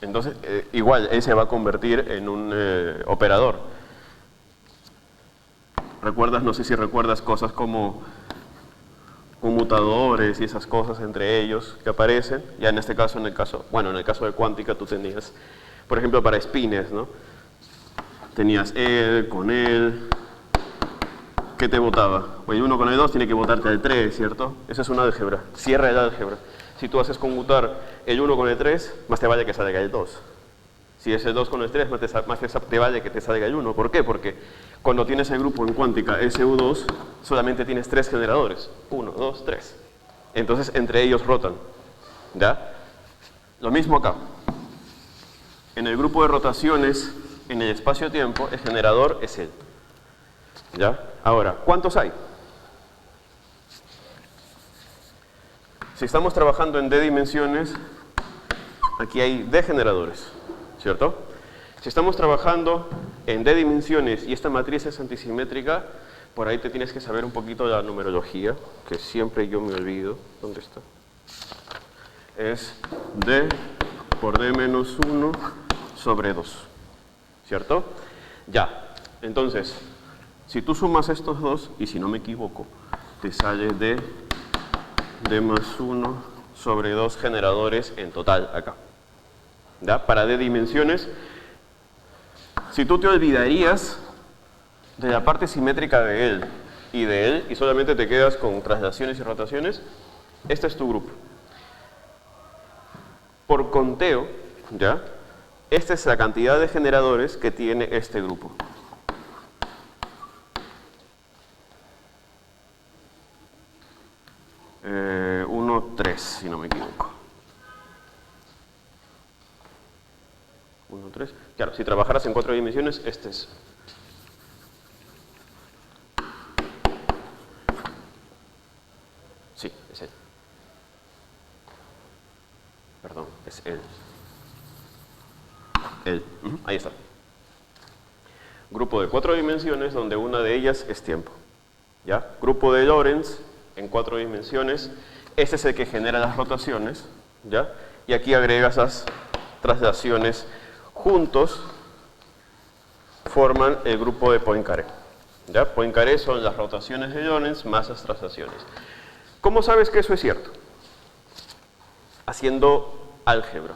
Entonces igual él se va a convertir en un operador. ¿Recuerdas? No sé si recuerdas cosas como conmutadores y esas cosas entre ellos que aparecen. Ya en este caso, en el caso de cuántica tú tenías, por ejemplo, para spines, ¿no? Tenías él con él. ¿Qué te votaba? Pues el 1 con el 2 tiene que votarte al 3, ¿cierto? Eso es una álgebra. Cierra el álgebra. Si tú haces conmutar el 1 con el 3, más te vale que salga el 2. Si es el 2 con el 3, más te vale que te salga el 1. ¿Por qué? Porque cuando tienes el grupo en cuántica SU2, solamente tienes 3 generadores. 1, 2, 3. Entonces, entre ellos rotan. ¿Ya? Lo mismo acá. En el grupo de rotaciones, en el espacio-tiempo, el generador es él. ¿Ya? Ahora, ¿cuántos hay? Si estamos trabajando en D dimensiones, aquí hay D generadores, ¿cierto? Si estamos trabajando en D dimensiones y esta matriz es antisimétrica, por ahí te tienes que saber un poquito de la numerología, que siempre yo me olvido. ¿Dónde está? Es D por D menos 1 sobre 2, ¿cierto? Ya, entonces, si tú sumas estos dos, y si no me equivoco, te sale D más 1 sobre 2 generadores en total acá. ¿Ya? Para D dimensiones, si tú te olvidarías de la parte simétrica de él, y solamente te quedas con traslaciones y rotaciones, este es tu grupo. Por conteo, ¿ya? Esta es la cantidad de generadores que tiene este grupo. 1, 3, si no me equivoco. 1, 3. Claro, si trabajaras en 4 dimensiones, este es. Sí, es él. Perdón, es él. Él. Ahí está. Grupo de 4 dimensiones donde una de ellas es tiempo. ¿Ya? Grupo de Lorentz en 4 dimensiones. Este es el que genera las rotaciones. ¿Ya? Y aquí agregas las traslaciones juntos. Forman el grupo de Poincaré. ¿Ya? Poincaré son las rotaciones de Lorentz más las traslaciones. ¿Cómo sabes que eso es cierto? Haciendo álgebra.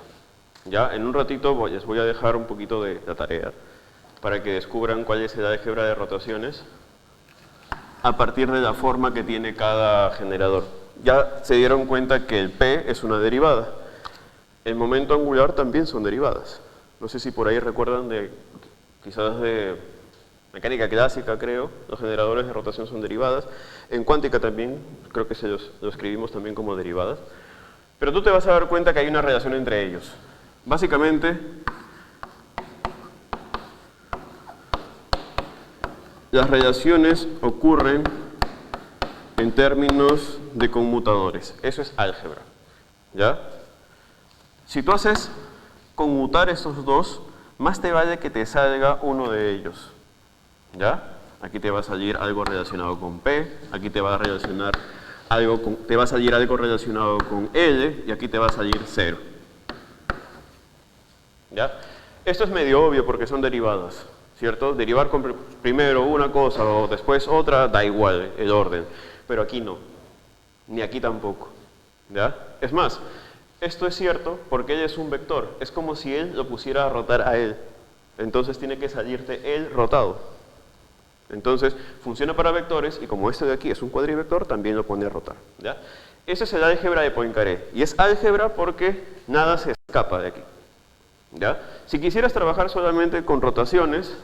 ¿Ya? En un ratito les voy a dejar un poquito de la tarea para que descubran cuál es el álgebra de rotaciones a partir de la forma que tiene cada generador. Ya se dieron cuenta que el P es una derivada. El momento angular también son derivadas. No sé si por ahí recuerdan quizás de mecánica clásica, creo, los generadores de rotación son derivadas. En cuántica también, creo que lo escribimos también como derivadas. Pero tú te vas a dar cuenta que hay una relación entre ellos. Básicamente, las relaciones ocurren en términos de conmutadores. Eso es álgebra. ¿Ya? Si tú haces conmutar estos dos, más te vale que te salga uno de ellos. ¿Ya? Aquí te va a salir algo relacionado con P, aquí te va a relacionar te va a salir algo relacionado con L y aquí te va a salir 0. ¿Ya? Esto es medio obvio porque son derivadas, ¿cierto? Derivar con primero una cosa o después otra, da igual el orden, pero aquí no, ni aquí tampoco. ¿Ya? Es más, esto es cierto porque él es un vector, es como si él lo pusiera a rotar a él, entonces tiene que salirte él rotado. Entonces, funciona para vectores y como este de aquí es un cuadrivector, también lo pone a rotar. ¿Ya? Ese es el álgebra de Poincaré. Y es álgebra porque nada se escapa de aquí. ¿Ya? Si quisieras trabajar solamente con rotaciones,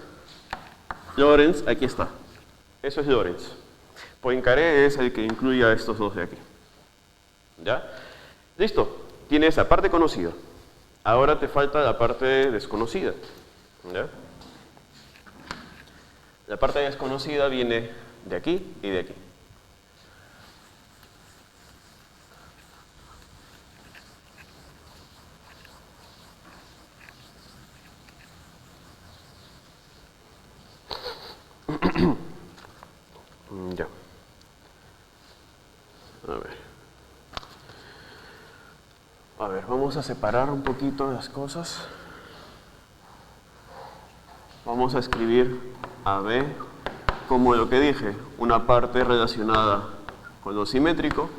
Lorentz, aquí está. Eso es Lorentz. Poincaré es el que incluye a estos dos de aquí. ¿Ya? Listo. Tienes la parte conocida. Ahora te falta la parte desconocida. ¿Ya? La parte desconocida viene de aquí y de aquí. Ya. A ver, vamos a separar un poquito las cosas. Vamos a escribir AB como lo que dije, una parte relacionada con lo simétrico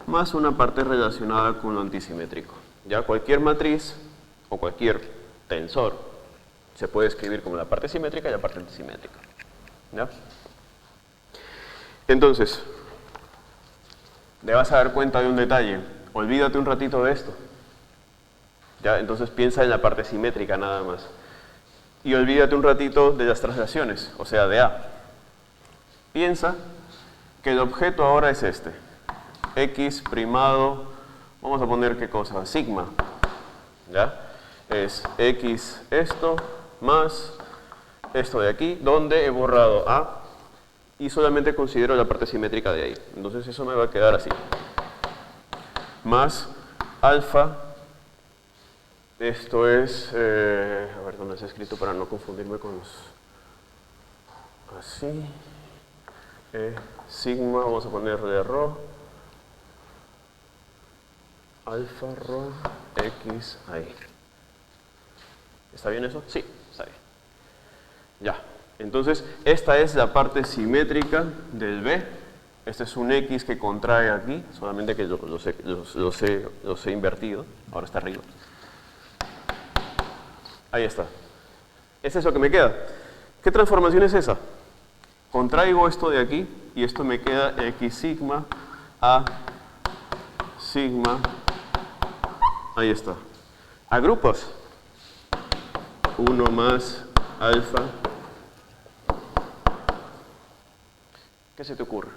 más una parte relacionada con lo antisimétrico. Ya cualquier matriz o cualquier tensor se puede escribir como la parte simétrica y la parte antisimétrica. ¿Ya? Entonces, te vas a dar cuenta de un detalle. Olvídate un ratito de esto. ¿Ya? Entonces piensa en la parte simétrica nada más. Y olvídate un ratito de las traslaciones, o sea, de A. Piensa que el objeto ahora es este. X primado, vamos a poner qué cosa, sigma. ¿Ya? Es X esto más esto de aquí, donde he borrado A y solamente considero la parte simétrica de ahí. Entonces eso me va a quedar así. Más alfa, esto es, a ver dónde está escrito para no confundirme con los... Así. Sigma, vamos a ponerle rho. Alfa, rho, X, ahí. ¿Está bien eso? Sí, está bien. Ya. Entonces, esta es la parte simétrica del B. Este es un X que contrae aquí, solamente que los he invertido. Ahora está arriba. Ahí está. Es eso que me queda. ¿Qué transformación es esa? Contraigo esto de aquí y esto me queda X sigma A sigma. Ahí está. Agrupas. 1 más alfa. ¿Qué se te ocurre?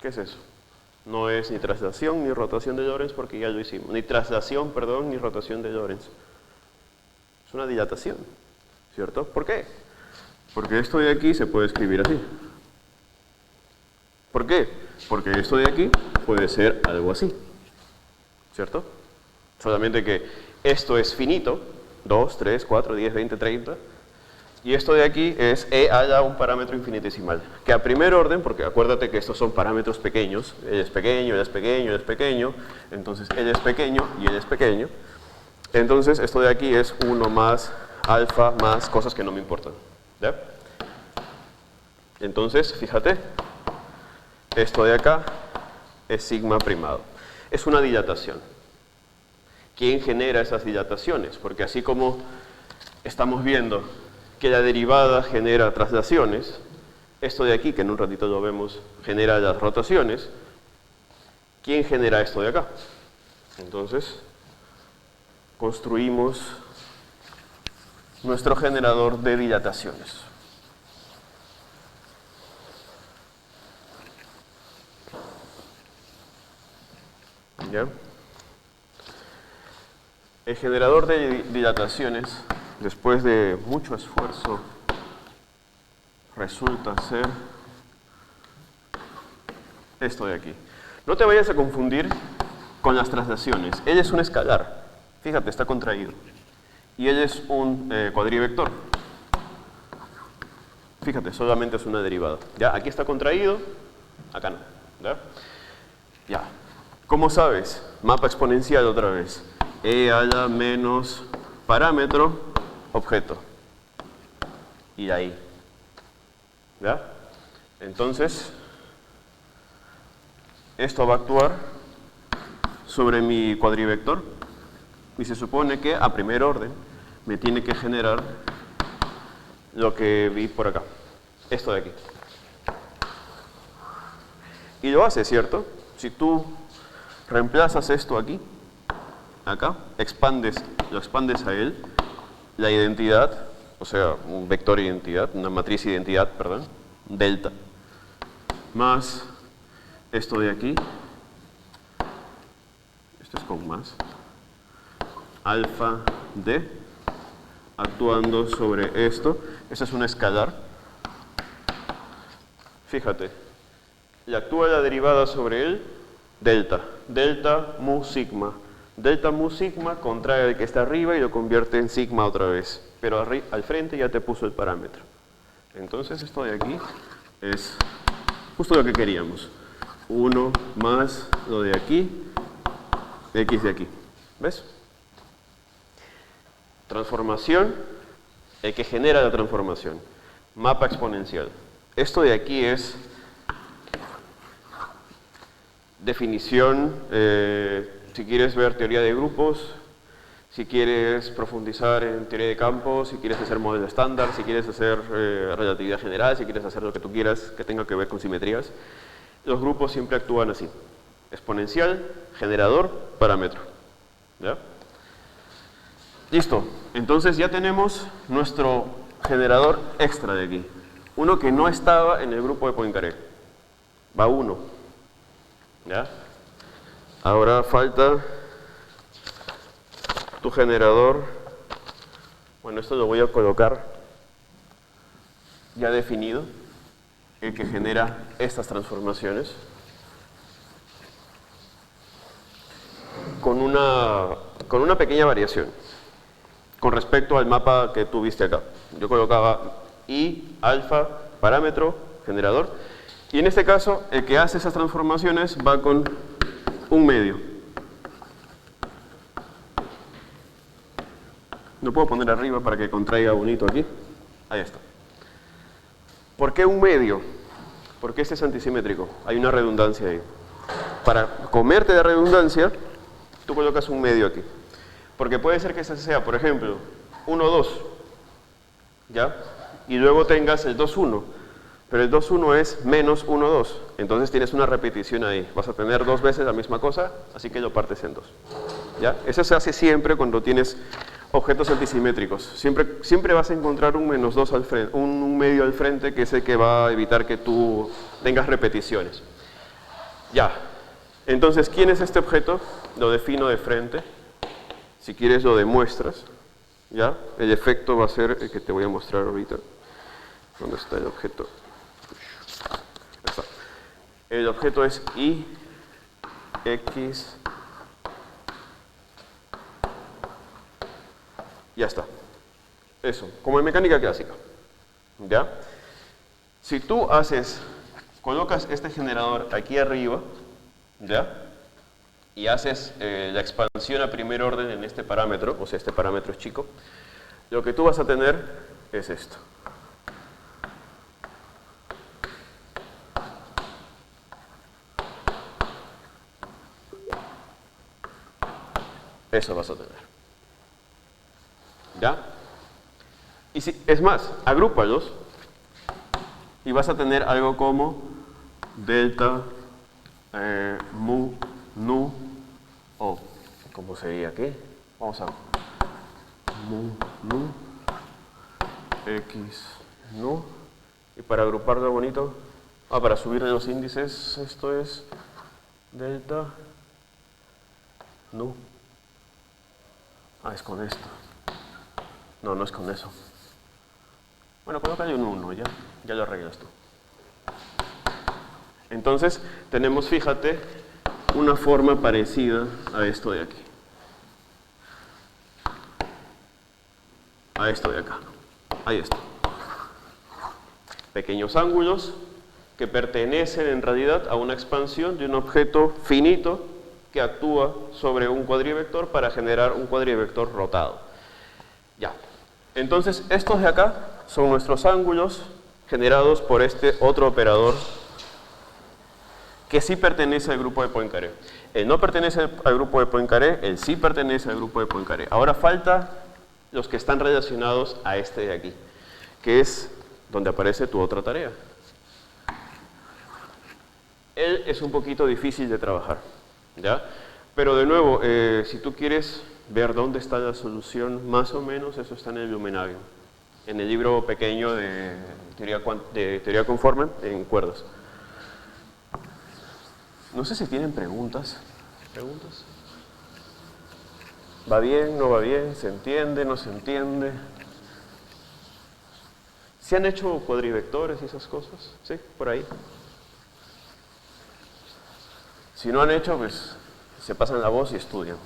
¿Qué es eso? No es ni traslación ni rotación de Lorentz porque ya lo hicimos. Ni traslación, perdón, ni rotación de Lorentz. Es una dilatación, ¿cierto? ¿Por qué? Porque esto de aquí se puede escribir así. ¿Por qué? Porque esto de aquí puede ser algo así, ¿cierto? Solamente que esto es finito, 2, 3, 4, 10, 20, 30. Y esto de aquí es E a un parámetro infinitesimal, que a primer orden, porque acuérdate que estos son parámetros pequeños, él es pequeño, él es pequeño, él es pequeño, entonces él es pequeño y él es pequeño. Entonces esto de aquí es 1 más alfa más cosas que no me importan. ¿Ya? Entonces, fíjate, esto de acá es sigma primado. Es una dilatación. ¿Quién genera esas dilataciones? Porque así como estamos viendo que la derivada genera traslaciones, esto de aquí, que en un ratito lo vemos, genera las rotaciones. ¿Quién genera esto de acá? Entonces, construimos nuestro generador de dilataciones. ¿Ya? El generador de dilataciones, después de mucho esfuerzo, resulta ser esto de aquí. No te vayas a confundir con las traslaciones. Él es un escalar. Fíjate, está contraído. Y él es un cuadrivector. Fíjate, solamente es una derivada. ¿Ya? Aquí está contraído, acá no. ¿Ya? Ya. ¿Cómo sabes? Mapa exponencial otra vez. E a la menos parámetro, objeto. Y ahí. ¿Ya? Entonces, esto va a actuar sobre mi cuadrivector y se supone que a primer orden me tiene que generar lo que vi por acá. Esto de aquí. Y lo hace, ¿cierto? Si tú reemplazas esto aquí, acá, lo expandes a él, la identidad, o sea, un vector identidad, una matriz identidad, perdón, delta, más esto de aquí, esto es con más, alfa D, actuando sobre esto. Esto es un escalar. Fíjate, le actúa la derivada sobre él, delta. Delta mu sigma. Delta mu sigma contrae el que está arriba y lo convierte en sigma otra vez. Pero al frente ya te puso el parámetro. Entonces esto de aquí es justo lo que queríamos. 1 más lo de aquí, x de aquí. ¿Ves? Transformación, el que genera la transformación. Mapa exponencial. Esto de aquí es definición, si quieres ver teoría de grupos, si quieres profundizar en teoría de campos, si quieres hacer modelo estándar, si quieres hacer relatividad general, si quieres hacer lo que tú quieras que tenga que ver con simetrías. Los grupos siempre actúan así. Exponencial, generador, parámetro. ¿Ya? Listo. Entonces ya tenemos nuestro generador extra de aquí. Uno que no estaba en el grupo de Poincaré. Va 1. ¿Ya? Ahora falta tu generador. Bueno, esto lo voy a colocar ya definido. El que genera estas transformaciones. Con una pequeña variación. Con respecto al mapa que tú viste acá. Yo colocaba I, alfa, parámetro, generador. Y en este caso, el que hace esas transformaciones va con un medio. Lo puedo poner arriba para que contraiga bonito aquí. Ahí está. ¿Por qué un medio? Porque este es antisimétrico. Hay una redundancia ahí. Para comerte de redundancia, tú colocas un medio aquí. Porque puede ser que ese sea, por ejemplo, 1, 2. ¿Ya? Y luego tengas el 2, 1. Pero el 2, 1 es menos 1, 2. Entonces tienes una repetición ahí. Vas a tener 2 veces la misma cosa, así que lo partes en 2. ¿Ya? Eso se hace siempre cuando tienes objetos antisimétricos. Siempre vas a encontrar un menos 2 al frente, un medio al frente, que es el que va a evitar que tú tengas repeticiones. Ya. Entonces, ¿quién es este objeto? Lo defino de frente. Si quieres lo demuestras. ¿Ya? El efecto va a ser el que te voy a mostrar ahorita. ¿Dónde está el objeto? Está. El objeto es I, X. Ya está. Eso, como en mecánica clásica. ¿Ya? Si tú colocas este generador aquí arriba, ¿ya? Y haces la expansión a primer orden en este parámetro, o sea, este parámetro es chico, lo que tú vas a tener es esto. Eso vas a tener. ¿Ya? Y si, es más, agrúpalos y vas a tener algo como delta mu nu o, ¿cómo sería aquí? Vamos a mu nu x nu, y para agruparlo bonito, para subirle los índices, esto es delta nu. Es con esto. No, no es con eso. Bueno, colócale un 1, ya lo arreglas tú. Entonces, tenemos, fíjate, una forma parecida a esto de aquí. A esto de acá. Ahí está. Pequeños ángulos que pertenecen en realidad a una expansión de un objeto finito que actúa sobre un cuadrivector para generar un cuadrivector rotado. Ya. Entonces, estos de acá son nuestros ángulos generados por este otro operador que sí pertenece al grupo de Poincaré. Él no pertenece al grupo de Poincaré, él sí pertenece al grupo de Poincaré. Ahora falta los que están relacionados a este de aquí, que es donde aparece tu otra tarea. Él es un poquito difícil de trabajar, ¿ya? Pero de nuevo, si tú quieres ver dónde está la solución, más o menos, eso está en el Blumenhagen, en el libro pequeño de teoría conforme en cuerdas. No sé si tienen preguntas. ¿Preguntas? ¿Va bien? ¿No va bien? ¿Se entiende? ¿No se entiende? ¿Se han hecho cuadrivectores y esas cosas? ¿Sí? ¿Por ahí? Si no han hecho, pues se pasan la voz y estudian.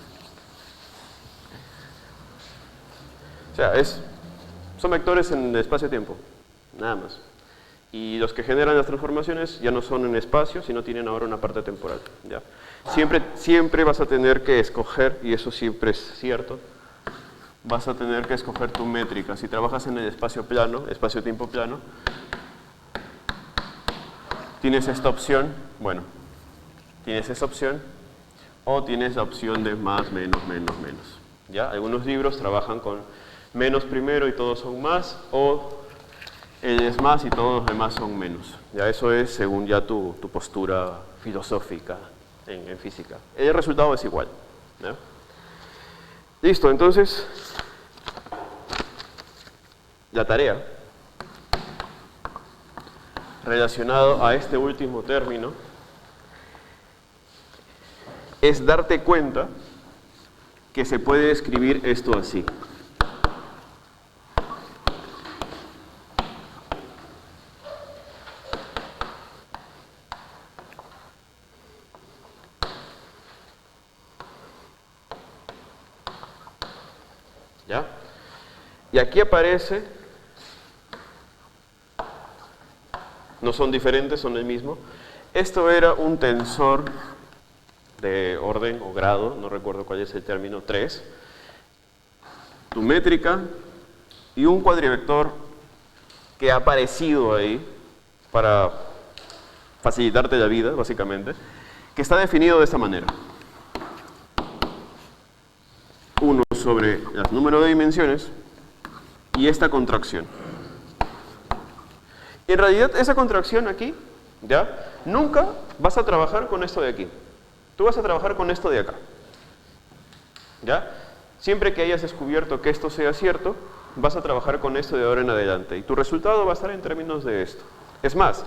O sea, son vectores en espacio-tiempo, nada más. Y los que generan las transformaciones ya no son en espacio, sino tienen ahora una parte temporal. ¿Ya? Siempre vas a tener que escoger, y eso siempre es cierto, vas a tener que escoger tu métrica. Si trabajas en el espacio plano, espacio-tiempo plano, tienes esta opción, bueno, tienes esa opción, o tienes la opción de más, menos, menos, menos. ¿Ya? Algunos libros trabajan con menos primero y todos son más, o es más y todos los demás son menos. Ya eso es según ya tu postura filosófica en física. El resultado es igual. ¿Ya? Listo, entonces, la tarea relacionado a este último término es darte cuenta que se puede escribir esto así. ¿Ya? Y aquí aparece, no son diferentes, son el mismo. Esto era un tensor de orden o grado, no recuerdo cuál es el término, 3. Tu métrica y un cuadrivector que ha aparecido ahí para facilitarte la vida, básicamente, que está definido de esta manera. 1 sobre el número de dimensiones y esta contracción. En realidad, esa contracción aquí, ¿ya? Nunca vas a trabajar con esto de aquí. Tú vas a trabajar con esto de acá. ¿Ya? Siempre que hayas descubierto que esto sea cierto, vas a trabajar con esto de ahora en adelante. Y tu resultado va a estar en términos de esto. Es más,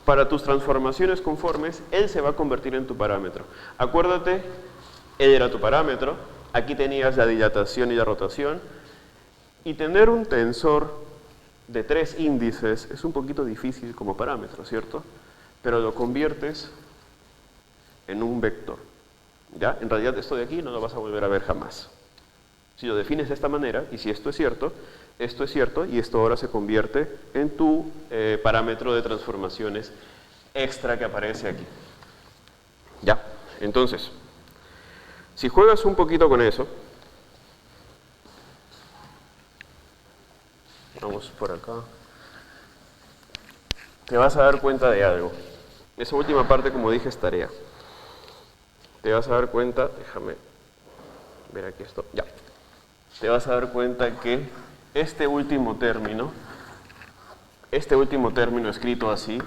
para tus transformaciones conformes, él se va a convertir en tu parámetro. Acuérdate, él era tu parámetro. Aquí tenías la dilatación y la rotación. Y tener un tensor de 3 índices es un poquito difícil como parámetro, ¿cierto? Pero lo conviertes en un vector. ¿Ya? En realidad esto de aquí no lo vas a volver a ver jamás. Si lo defines de esta manera, y si esto es cierto, y esto ahora se convierte en tu parámetro de transformaciones extra que aparece aquí. ¿Ya? Entonces, si juegas un poquito con eso, vamos por acá, te vas a dar cuenta de algo. Esa última parte, como dije, es tarea. Te vas a dar cuenta, déjame ver aquí esto, ya. Te vas a dar cuenta que este último término escrito así,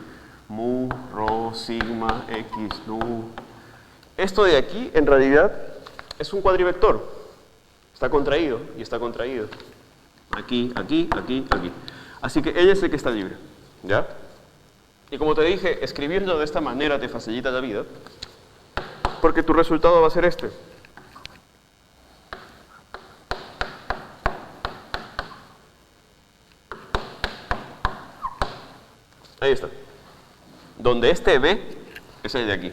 mu, rho, sigma, x, nu, esto de aquí en realidad es un cuadrivector. Está contraído y está contraído. Aquí, aquí, aquí, aquí. Así que él es el que está libre. ¿Ya? Y como te dije, escribirlo de esta manera te facilita la vida, porque tu resultado va a ser este. Ahí está. Donde este B es el de aquí.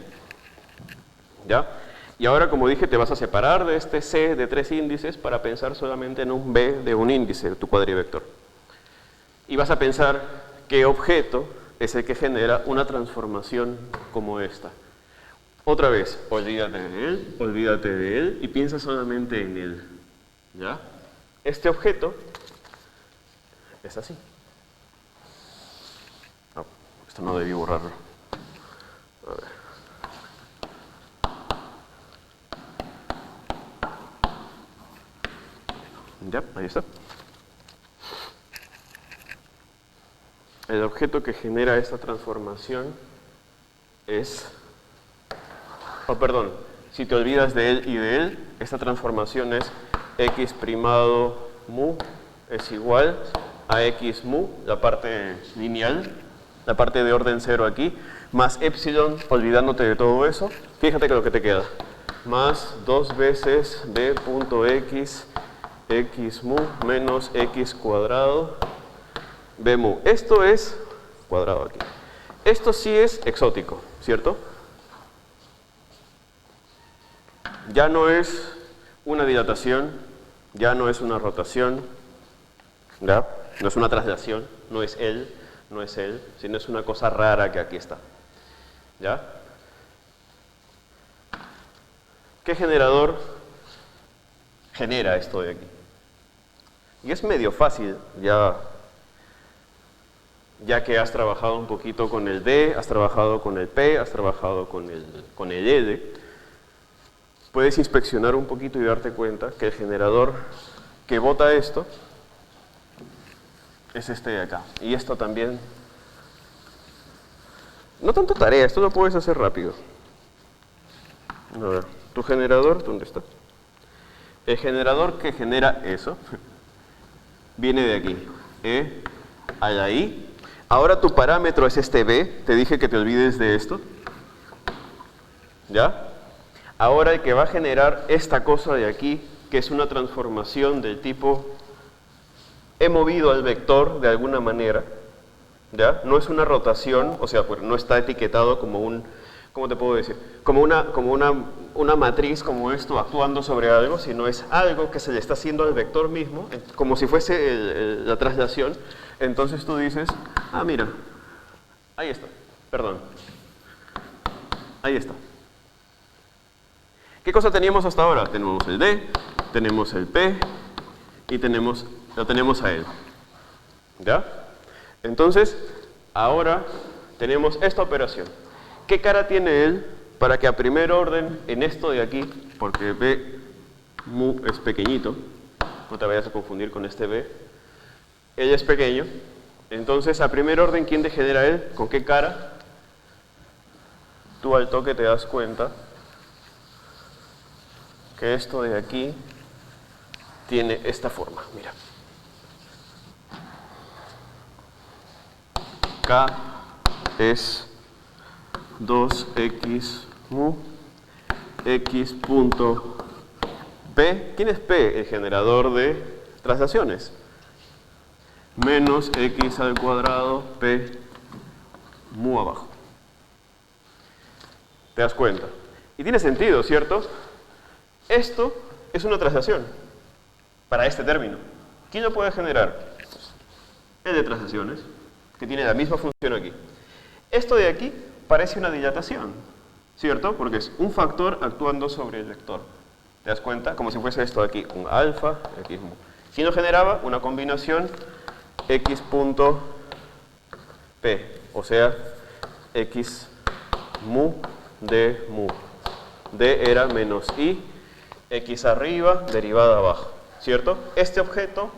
¿Ya? Y ahora, como dije, te vas a separar de este C de 3 índices para pensar solamente en un B de un índice, tu cuadrivector. Y vas a pensar qué objeto es el que genera una transformación como esta. Otra vez, olvídate de él y piensa solamente en él. ¿Ya? Este objeto es así. No, esto no debí borrarlo. A ver. Ya, ahí está. El objeto que genera esta transformación es... Oh, perdón, si te olvidas de él y de él, esta transformación es x primado mu es igual a x mu, la parte lineal, la parte de orden 0 aquí, más epsilon, olvidándote de todo eso, fíjate que lo que te queda, más 2 veces b punto x, x mu, menos x cuadrado, b mu. Esto es cuadrado aquí. Esto sí es exótico, ¿cierto? Ya no es una dilatación, ya no es una rotación, ¿ya? No es una traslación, no es él, sino es una cosa rara que aquí está. ¿Ya? ¿Qué generador genera esto de aquí? Y es medio fácil, ya que has trabajado un poquito con el D, has trabajado con el P, has trabajado con el L. Puedes inspeccionar un poquito y darte cuenta que el generador que bota esto es este de acá. Y esto también. No tanto tarea, esto lo puedes hacer rápido. A ver, tu generador, ¿dónde está? El generador que genera eso viene de aquí. E a la I. Ahora tu parámetro es este B. Te dije que te olvides de esto. ¿Ya? Ahora el que va a generar esta cosa de aquí, que es una transformación del tipo he movido al vector de alguna manera, ¿ya? No es una rotación, o sea, pues no está etiquetado como un, ¿cómo te puedo decir? Como una matriz como esto actuando sobre algo, sino es algo que se le está haciendo al vector mismo, como si fuese la traslación. Entonces tú dices, ah, mira, ahí está, perdón, ahí está. ¿Qué cosa teníamos hasta ahora? Tenemos el D, tenemos el P y lo tenemos a él. ¿Ya? Entonces, ahora tenemos esta operación. ¿Qué cara tiene él para que a primer orden en esto de aquí, porque B mu es pequeñito, no te vayas a confundir con este B, él es pequeño, entonces a primer orden, ¿quién degenera él? ¿Con qué cara? Tú al toque te das cuenta que esto de aquí tiene esta forma, mira. K es 2x mu x punto P. ¿Quién es P? El generador de traslaciones. Menos x al cuadrado P mu abajo. ¿Te das cuenta? Y tiene sentido, ¿cierto? Esto es una traslación para este término. ¿Quién lo puede generar? El de traslaciones, que tiene la misma función aquí. Esto de aquí parece una dilatación, ¿cierto? Porque es un factor actuando sobre el vector. ¿Te das cuenta? Como si fuese esto de aquí, un alfa, x mu. ¿Quién lo generaba? Una combinación x punto P, o sea, x mu d mu. D era menos i, x arriba, derivada abajo, ¿cierto? Este objeto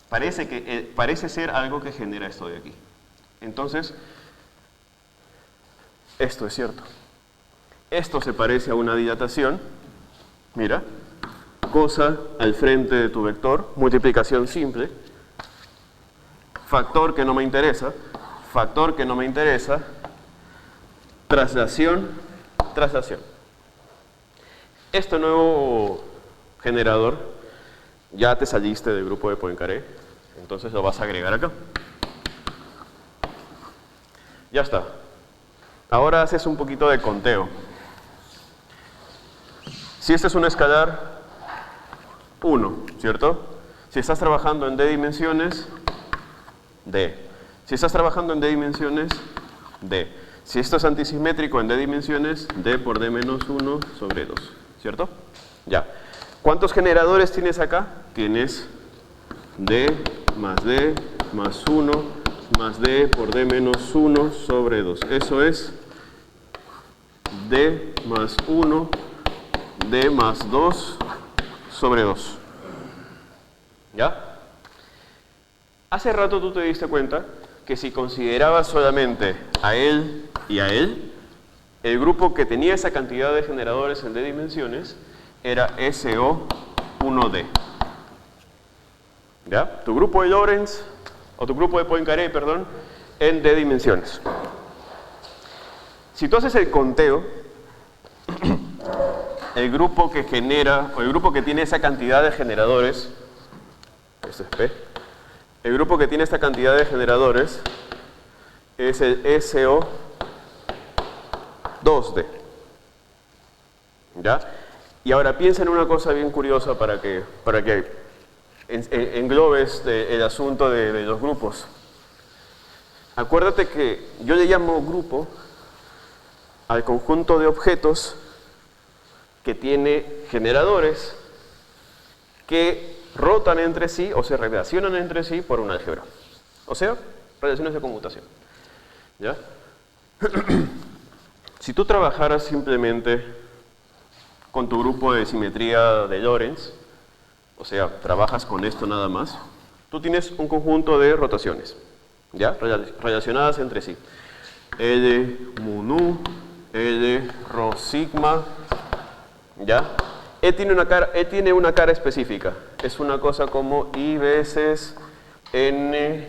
parece ser algo que genera esto de aquí. Entonces, esto es cierto. Esto se parece a una dilatación. Mira, cosa al frente de tu vector, multiplicación simple, factor que no me interesa, factor que no me interesa, traslación, traslación. Este nuevo generador, ya te saliste del grupo de Poincaré, entonces lo vas a agregar acá. Ya está. Ahora haces un poquito de conteo. Si este es un escalar, 1, ¿cierto? Si estás trabajando en D dimensiones, D. Si estás trabajando en D dimensiones, D. Si esto es antisimétrico en D dimensiones, D por D menos 1 sobre 2, ¿cierto? Ya. ¿Cuántos generadores tienes acá? Tienes D más 1 más D por D menos 1 sobre 2. Eso es D más 1, D más 2 sobre 2. ¿Ya? Hace rato tú te diste cuenta que si considerabas solamente a él y a él, el grupo que tenía esa cantidad de generadores en D dimensiones era SO1D. ¿Ya? Tu grupo de Lorentz, o tu grupo de Poincaré, perdón, en D dimensiones. Si tú haces el conteo, el grupo que genera, o el grupo que tiene esa cantidad de generadores, esto es P, el grupo que tiene esta cantidad de generadores es el SO2D. ¿Ya? Y ahora piensa en una cosa bien curiosa para que englobes el asunto de los grupos. Acuérdate que yo le llamo grupo al conjunto de objetos que tiene generadores que rotan entre sí o se relacionan entre sí por un álgebra. O sea, relaciones de conmutación. ¿Ya? Si tú trabajaras simplemente con tu grupo de simetría de Lorentz, o sea, trabajas con esto nada más, tú tienes un conjunto de rotaciones, ¿ya? Relacionadas entre sí. L mu nu, L rho sigma, ¿ya? E tiene una cara específica. Es una cosa como I veces N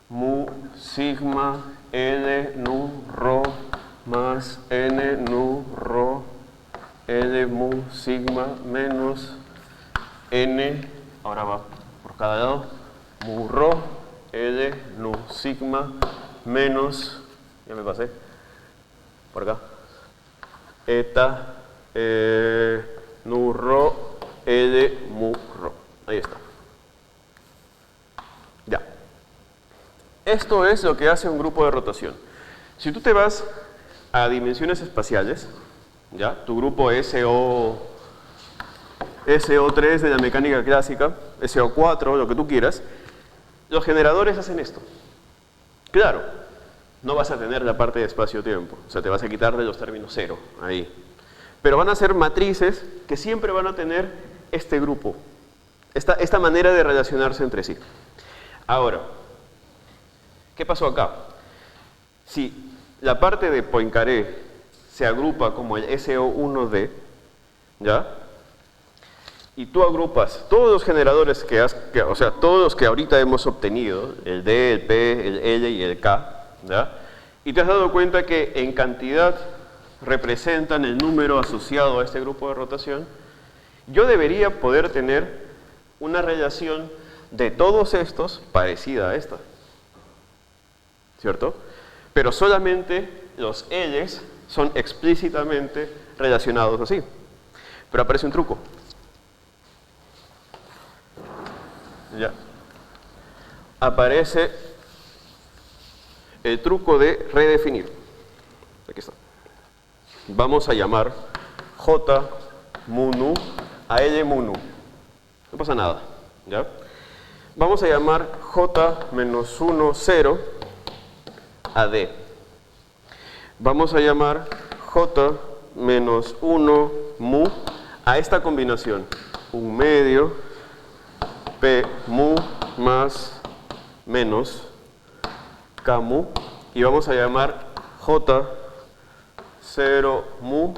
mu sigma L nu rho más N nu rho L mu sigma menos N, ahora va por cada lado, mu rho L nu sigma menos, ya me pasé, por acá, eta nu rho L mu rho. Ahí está. Ya. Esto es lo que hace un grupo de rotación. Si tú te vas a dimensiones espaciales, ¿ya? Tu grupo SO3 de la mecánica clásica, SO4, lo que tú quieras, los generadores hacen esto. Claro, no vas a tener la parte de espacio-tiempo, o sea, te vas a quitar de los términos cero, ahí. Pero van a ser matrices que siempre van a tener este grupo, esta manera de relacionarse entre sí. Ahora, ¿qué pasó acá? Si la parte de Poincaré se agrupa como el SO1D, ¿ya? Y tú agrupas todos los generadores o sea, todos los que ahorita hemos obtenido, el D, el P, el L y el K, ¿ya? Y te has dado cuenta que en cantidad representan el número asociado a este grupo de rotación, yo debería poder tener una relación de todos estos parecida a esta, ¿cierto? Pero solamente los L's son explícitamente relacionados así. Pero aparece un truco. Ya. Aparece el truco de redefinir. Aquí está. Vamos a llamar J mu nu a L mu nu. No pasa nada. ¿Ya? Vamos a llamar J menos 1, 0 a D. Vamos a llamar J menos 1 mu a esta combinación. 1/2 P mu más menos K mu. Y vamos a llamar J 0 mu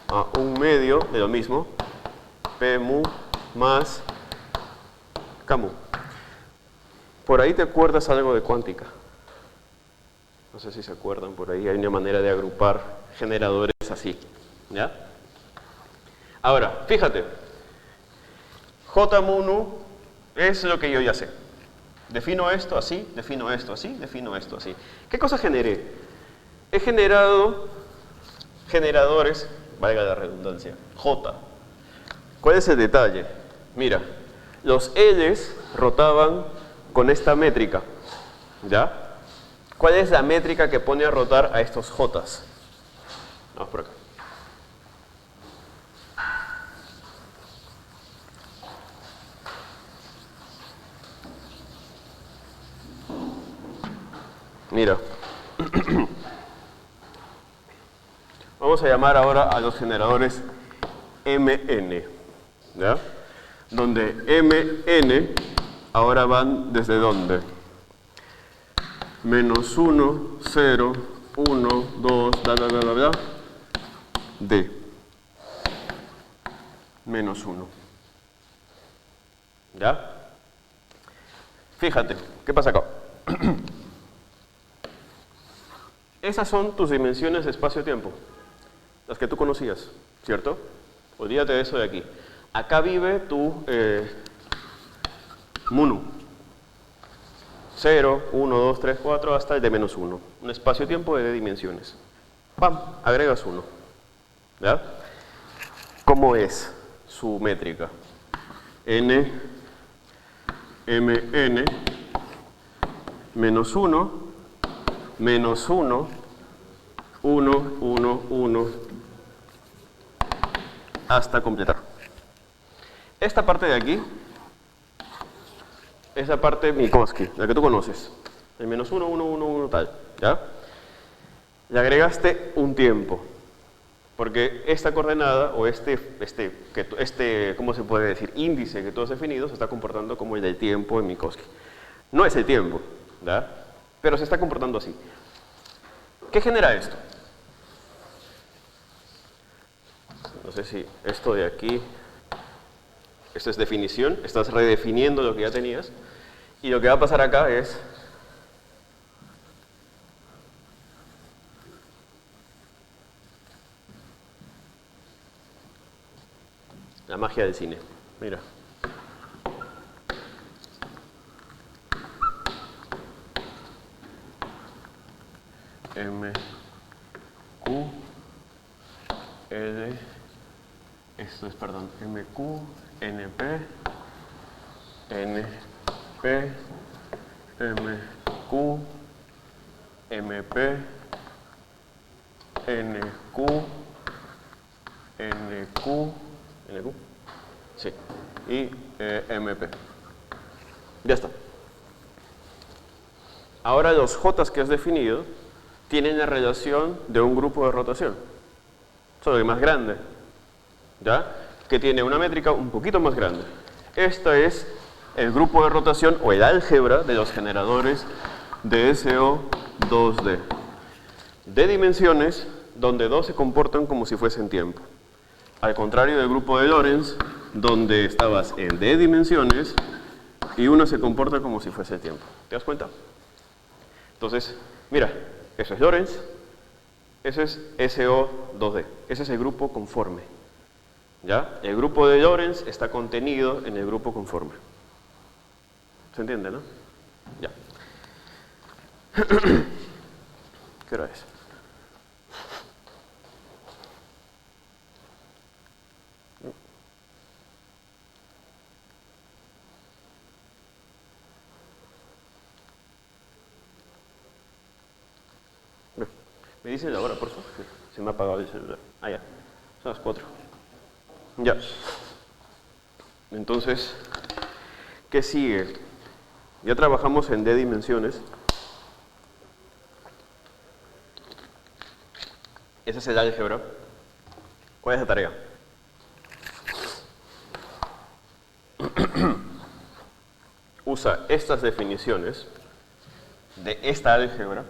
a 1/2 de lo mismo. P mu más K mu. Por ahí te acuerdas algo de cuántica. No sé si se acuerdan, por ahí hay una manera de agrupar generadores así, ¿ya? Ahora, fíjate, J mu nu es lo que yo ya sé. Defino esto así, defino esto así, defino esto así. ¿Qué cosa generé? He generado generadores, valga la redundancia, J. ¿Cuál es el detalle? Mira, los L's rotaban con esta métrica, ¿ya? ¿Cuál es la métrica que pone a rotar a estos J's? Vamos por acá. Mira. Vamos a llamar ahora a los generadores Mn, ¿ya? Donde Mn ahora van desde ¿dónde? Menos 1, 0, 1, 2, bla, bla, bla, bla, bla, D. Menos 1. ¿Ya? Fíjate, ¿qué pasa acá? Esas son tus dimensiones de espacio-tiempo, las que tú conocías, ¿cierto? Olvídate de eso de aquí. Acá vive tu Munu. 0, 1, 2, 3, 4, hasta el de menos 1. Un espacio-tiempo de dimensiones. ¡Pam! Agregas 1. ¿Ya? ¿Cómo es su métrica? N, Mn, menos 1, menos 1, 1, 1, 1, hasta completar. Esta parte de aquí es la parte Minkowski, la que tú conoces. El menos 1, 1, 1, 1, tal. ¿Ya? Le agregaste un tiempo. Porque esta coordenada, o ¿cómo se puede decir? Índice que tú has definido, se está comportando como el del tiempo en Minkowski. No es el tiempo, ¿verdad? Pero se está comportando así. ¿Qué genera esto? No sé si esto de aquí, esto es definición, estás redefiniendo lo que ya tenías, y lo que va a pasar acá es la magia del cine. Mira. M, Q, L, esto es, perdón, M, Q, N, P, N, P, M, Q, M, P, N, Q, N, Q, NQ, sí, y MP. Ya está. Ahora los J que has definido tienen la relación de un grupo de rotación, solo que más grande, ¿ya? Que tiene una métrica un poquito más grande. Esta es el grupo de rotación o el álgebra de los generadores de SO2D, de dimensiones donde dos se comportan como si fuesen tiempo. Al contrario del grupo de Lorentz, donde estabas en D dimensiones y uno se comporta como si fuese tiempo. ¿Te das cuenta? Entonces, mira, eso es Lorentz, ese es SO2D, ese es el grupo conforme. ¿Ya? El grupo de Lorentz está contenido en el grupo conforme. ¿Se entiende, no? Ya. ¿Qué hora es? ¿Me dicen la hora, por favor? Se me ha apagado el celular. Ah, ya. Son las 4. Ya. Entonces, ¿qué sigue? Ya trabajamos en D dimensiones. Ese es el álgebra. ¿Cuál es la tarea? Usa estas definiciones de esta álgebra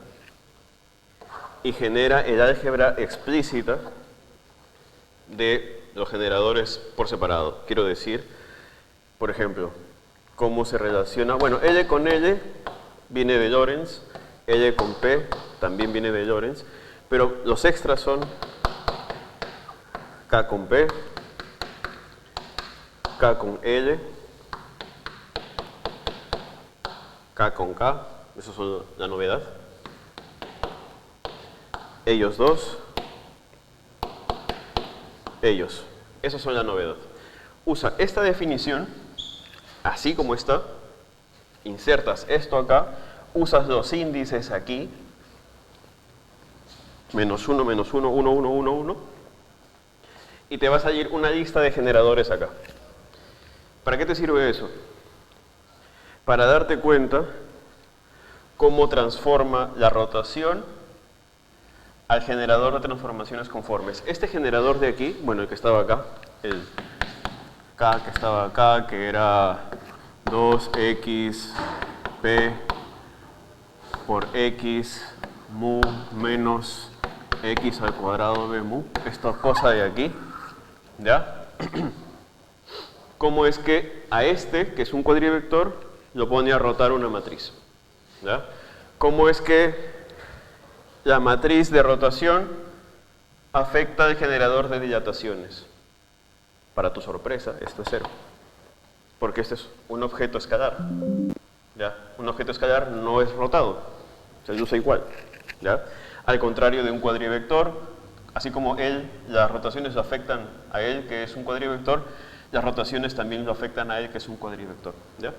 y genera el álgebra explícita de los generadores por separado. Quiero decir, por ejemplo, cómo se relaciona. Bueno, L con L viene de Lorentz, L con P también viene de Lorentz, pero los extras son K con P, K con L, K con K, eso es la novedad. Ellos dos, ellos. Esas son la novedad. Usa esta definición, así como está, insertas esto acá, usas los índices aquí, menos 1, menos 1, 1, 1, 1, 1, y te va a salir una lista de generadores acá. ¿Para qué te sirve eso? Para darte cuenta cómo transforma la rotación al generador de transformaciones conformes. Este generador de aquí, bueno, el que estaba acá, el K que estaba acá, que era 2x p por x mu menos x al cuadrado de mu, esta cosa de aquí, ¿ya? ¿Cómo es que a este, que es un cuadrivector, lo pone a rotar una matriz? ¿Ya? ¿Cómo es que la matriz de rotación afecta al generador de dilataciones. Para tu sorpresa, esto es 0. Porque este es un objeto escalar. ¿Ya? Un objeto escalar no es rotado, se usa igual. ¿Ya? Al contrario de un cuadrivector, así como las rotaciones lo afectan a él, que es un cuadrivector, las rotaciones también lo afectan a él, que es un cuadrivector. ¿Ya?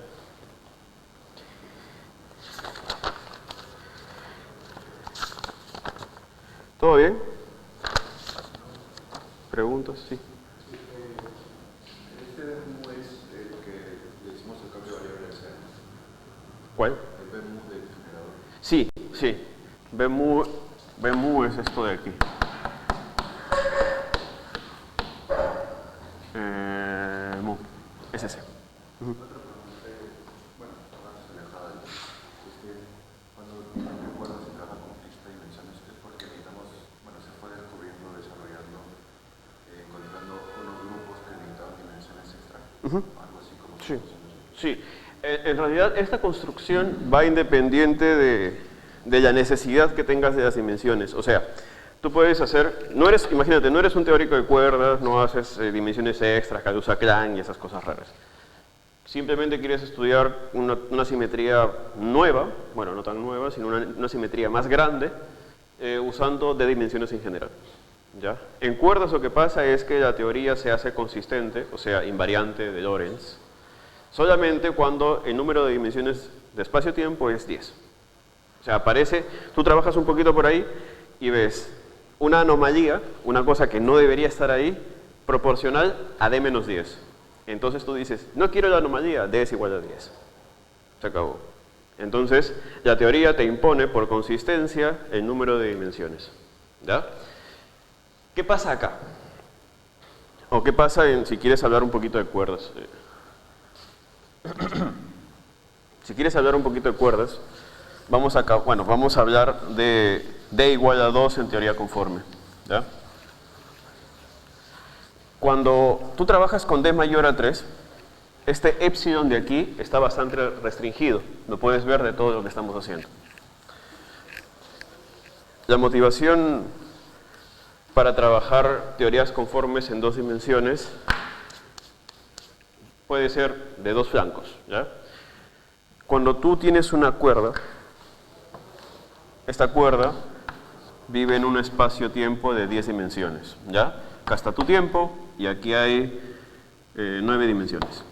¿Todo bien? ¿Preguntas? Sí. Este BMU es el que le hicimos el cambio de variable al ser. ¿Cuál? El BMU del generador. Sí, sí. BMU es esto de aquí. Mu. Es ese. Otra pregunta, bueno, más alejada. Cuando recuerdas en cada conquista de dimensiones es porque necesitamos, bueno, se fue descubriendo, desarrollando, encontrando unos grupos que necesitaban dimensiones extra. Algo así como... Sí. Sí. En realidad esta construcción va independiente de la necesidad que tengas de las dimensiones. O sea, tú puedes hacer, imagínate, no eres un teórico de cuerdas, no haces dimensiones extras, Kaluza-Klein y esas cosas raras. Simplemente quieres estudiar una simetría nueva, bueno, no tan nueva, sino una simetría más grande, usando de dimensiones en general. ¿Ya? En cuerdas lo que pasa es que la teoría se hace consistente, o sea, invariante de Lorentz, solamente cuando el número de dimensiones de espacio-tiempo es 10. O sea, tú trabajas un poquito por ahí y ves una anomalía, una cosa que no debería estar ahí, proporcional a d menos 10. Entonces tú dices, no quiero la anomalía, d es igual a 10. Se acabó. Entonces, la teoría te impone por consistencia el número de dimensiones. ¿Ya? ¿Qué pasa acá? ¿O qué pasa si quieres hablar un poquito de cuerdas? Si quieres hablar un poquito de cuerdas, vamos a hablar de d igual a 2 en teoría conforme. ¿Ya? Cuando tú trabajas con d mayor a 3, este epsilon de aquí está bastante restringido. Lo puedes ver de todo lo que estamos haciendo. La motivación para trabajar teorías conformes en 2 dimensiones puede ser de 2 flancos. ¿Ya? Cuando tú tienes una cuerda, esta cuerda vive en un espacio-tiempo de 10 dimensiones. ¿Ya? Acá está tu tiempo y aquí hay 9 dimensiones.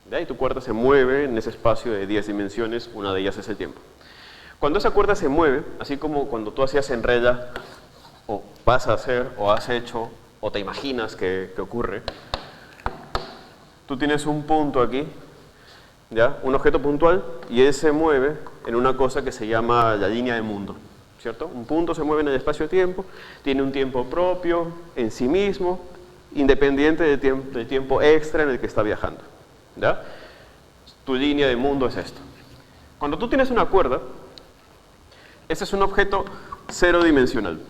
¿Ya? Y tu cuerda se mueve en ese espacio de 10 dimensiones, una de ellas es el tiempo. Cuando esa cuerda se mueve, así como cuando tú hacías enreda, o vas a hacer, o has hecho, o te imaginas que ocurre, tú tienes un punto aquí, ¿ya? Un objeto puntual, y él se mueve en una cosa que se llama la línea de mundo, ¿cierto? Un punto se mueve en el espacio-tiempo, tiene un tiempo propio en sí mismo, independiente del tiempo extra en el que está viajando. ¿Ya? Tu línea de mundo es esto. Cuando tú tienes una cuerda, ese es un objeto cero dimensional,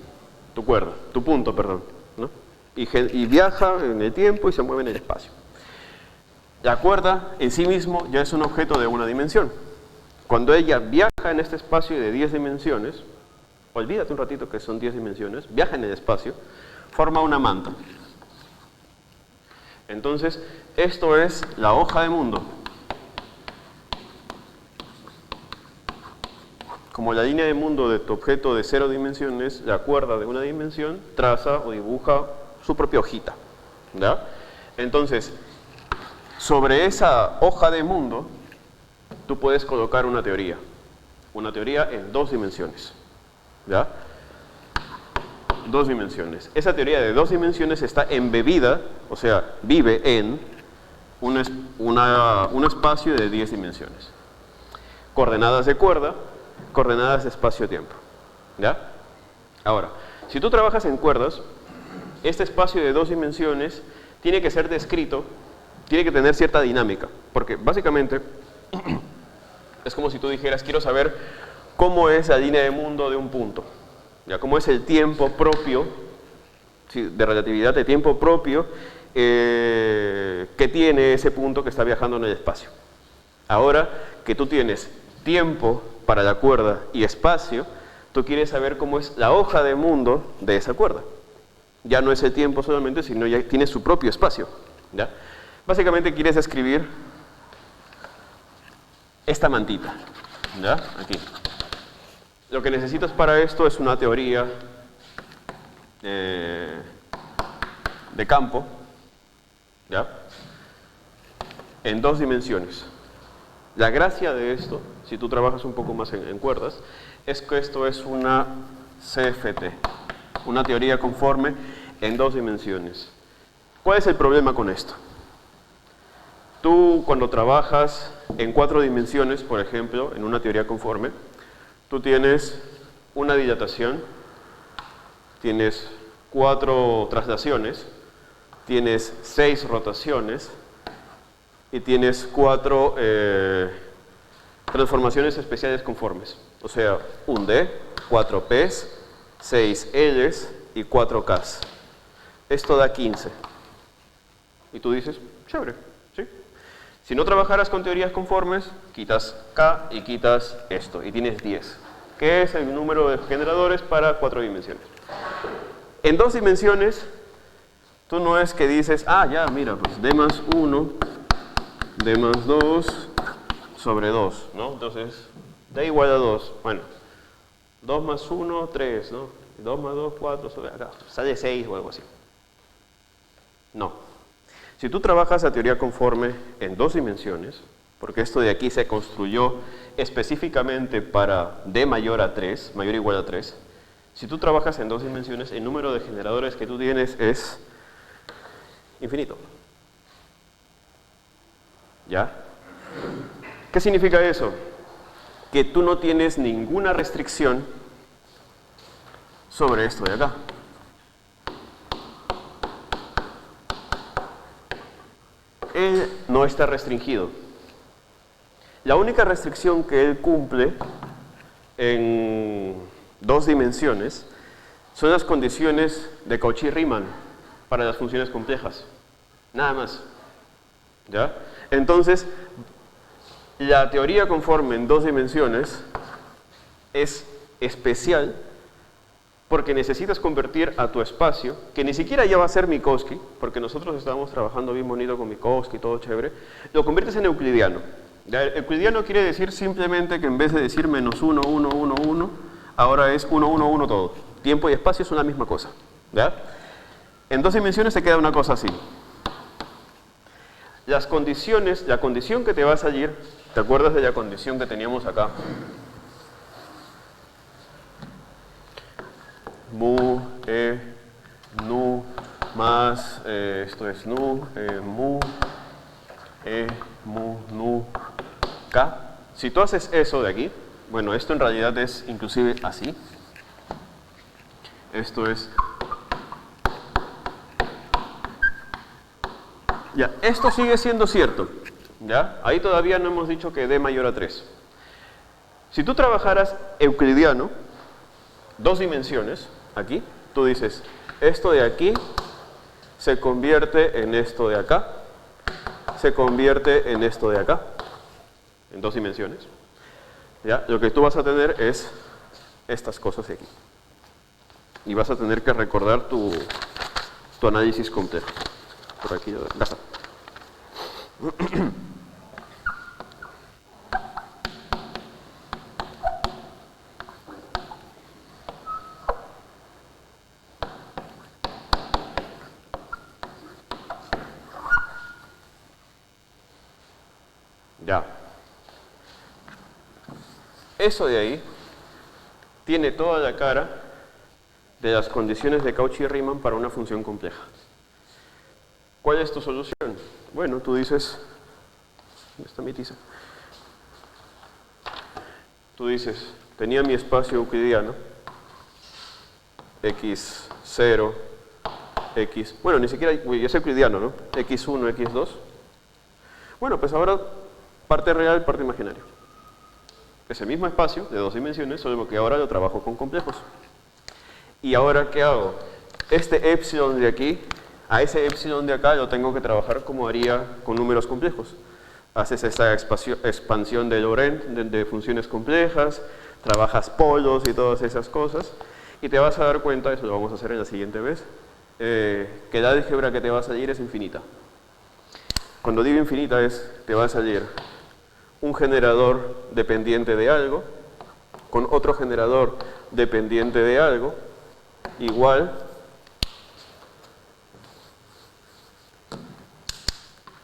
tu cuerda, tu punto, perdón, ¿no? Y viaja en el tiempo y se mueve en el espacio. La cuerda en sí mismo ya es un objeto de una dimensión. Cuando ella viaja en este espacio de 10 dimensiones, olvídate un ratito que son 10 dimensiones, viaja en el espacio, forma una manta. Entonces, esto es la hoja de mundo. Como la línea de mundo de tu objeto de 0 dimensiones, la cuerda de una dimensión traza o dibuja su propia hojita. ¿Ya? Entonces, sobre esa hoja de mundo, tú puedes colocar una teoría en 2 dimensiones. ¿Ya? 2 dimensiones. Esa teoría de 2 dimensiones está embebida, o sea, vive en un espacio de 10 dimensiones. Coordenadas de cuerda, coordenadas de espacio-tiempo. ¿Ya? Ahora, si tú trabajas en cuerdas, este espacio de 2 dimensiones tiene que ser descrito, tiene que tener cierta dinámica, porque básicamente es como si tú dijeras, quiero saber cómo es la línea de mundo de un punto. ¿Ya? ¿Cómo es el tiempo propio, de relatividad de tiempo propio, que tiene ese punto que está viajando en el espacio? Ahora que tú tienes tiempo para la cuerda y espacio, Tú quieres saber cómo es la hoja de mundo de esa cuerda. Ya no es el tiempo solamente, sino ya tiene su propio espacio, ¿ya? Básicamente quieres escribir esta mantita, ¿ya? Aquí. Lo que necesitas para esto es una teoría de campo, ¿ya? En 2 dimensiones. La gracia de esto, si tú trabajas un poco más en cuerdas, es que esto es una CFT, una teoría conforme en 2 dimensiones. ¿Cuál es el problema con esto? Tú cuando trabajas en 4 dimensiones, por ejemplo, en una teoría conforme, tú tienes una dilatación, tienes 4 traslaciones, tienes 6 rotaciones y tienes 4 transformaciones especiales conformes. O sea, un D, 4 Ps, 6 Ls y 4 Ks. Esto da 15. Y tú dices, chévere, ¿sí? Si no trabajaras con teorías conformes, quitas K y quitas esto, y tienes 10, que es el número de generadores para 4 dimensiones. En 2 dimensiones, tú no es que dices, ah, ya, mira, pues D más 1, D más 2 sobre 2, ¿no? Entonces, D igual a 2, bueno, 2 más 1, 3, ¿no? 2 más 2, 4 sobre acá, sale 6 o algo así. No. Si tú trabajas la teoría conforme en 2 dimensiones, porque esto de aquí se construyó específicamente para D mayor a 3, mayor o igual a 3, si tú trabajas en 2 dimensiones, el número de generadores que tú tienes es infinito. ¿Ya? ¿Qué significa eso? Que tú no tienes ninguna restricción sobre esto de acá. Él no está restringido. La única restricción que él cumple en 2 dimensiones son las condiciones de Cauchy-Riemann para las funciones complejas. Nada más. ¿Ya? Entonces, la teoría conforme en 2 dimensiones es especial porque necesitas convertir a tu espacio, que ni siquiera ya va a ser Minkowski, porque nosotros estábamos trabajando bien bonito con Minkowski, todo chévere, lo conviertes en euclidiano. ¿Ya? Euclidiano quiere decir simplemente que en vez de decir menos 1, 1, 1, 1, ahora es 1, 1, 1 todo. Tiempo y espacio son la misma cosa. ¿Ya? En 2 dimensiones se queda una cosa así. Las condiciones, la condición que te va a salir, ¿te acuerdas de la condición que teníamos acá? Mu, nu, más, esto es nu, mu, mu, nu, k. Si tú haces eso de aquí, bueno, esto en realidad es inclusive así. Esto es... Ya, esto sigue siendo cierto. ¿Ya? Ahí todavía no hemos dicho que D mayor a 3. Si tú trabajaras euclidiano, 2 dimensiones, aquí, tú dices, esto de aquí se convierte en esto de acá, se convierte en esto de acá, en 2 dimensiones. ¿Ya? Lo que tú vas a tener es estas cosas de aquí. Y vas a tener que recordar tu análisis completo. Por aquí, ya está. Ya. Eso de ahí tiene toda la cara de las condiciones de Cauchy-Riemann para una función compleja. ¿Cuál es tu solución? Bueno, tú dices... ¿Dónde está mi tiza? Tú dices, tenía mi espacio euclidiano, x0, x... Bueno, ni siquiera es euclidiano, ¿no? x1, x2. Bueno, pues ahora parte real, parte imaginario. Ese mismo espacio de 2 dimensiones, solo que ahora lo trabajo con complejos. ¿Y ahora qué hago? Este epsilon de aquí, a ese epsilon de acá lo tengo que trabajar como haría con números complejos. haces esta expansión de Laurent de funciones complejas, trabajas polos y todas esas cosas, y te vas a dar cuenta, eso lo vamos a hacer en la siguiente vez, que la álgebra que te va a salir es infinita. Cuando digo infinita te va a salir un generador dependiente de algo, con otro generador dependiente de algo, igual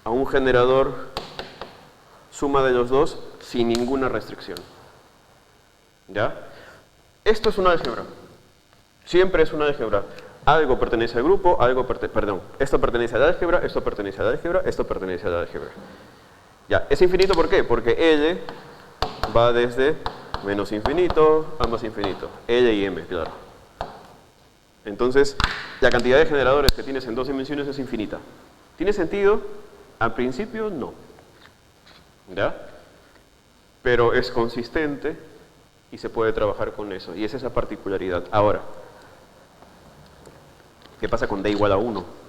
a un generador suma de los dos sin ninguna restricción. ¿Ya? Esto es una álgebra. Siempre es una álgebra. Algo pertenece al grupo, esto pertenece a la álgebra, esto pertenece a la álgebra, esto pertenece a la álgebra. Ya, ¿es infinito por qué? Porque L va desde menos infinito a más infinito. L y M, claro. Entonces, la cantidad de generadores que tienes en 2 dimensiones es infinita. ¿Tiene sentido? Al principio, no. ¿Ya? Pero es consistente y se puede trabajar con eso. Y es esa particularidad. Ahora, ¿qué pasa con D igual a 1?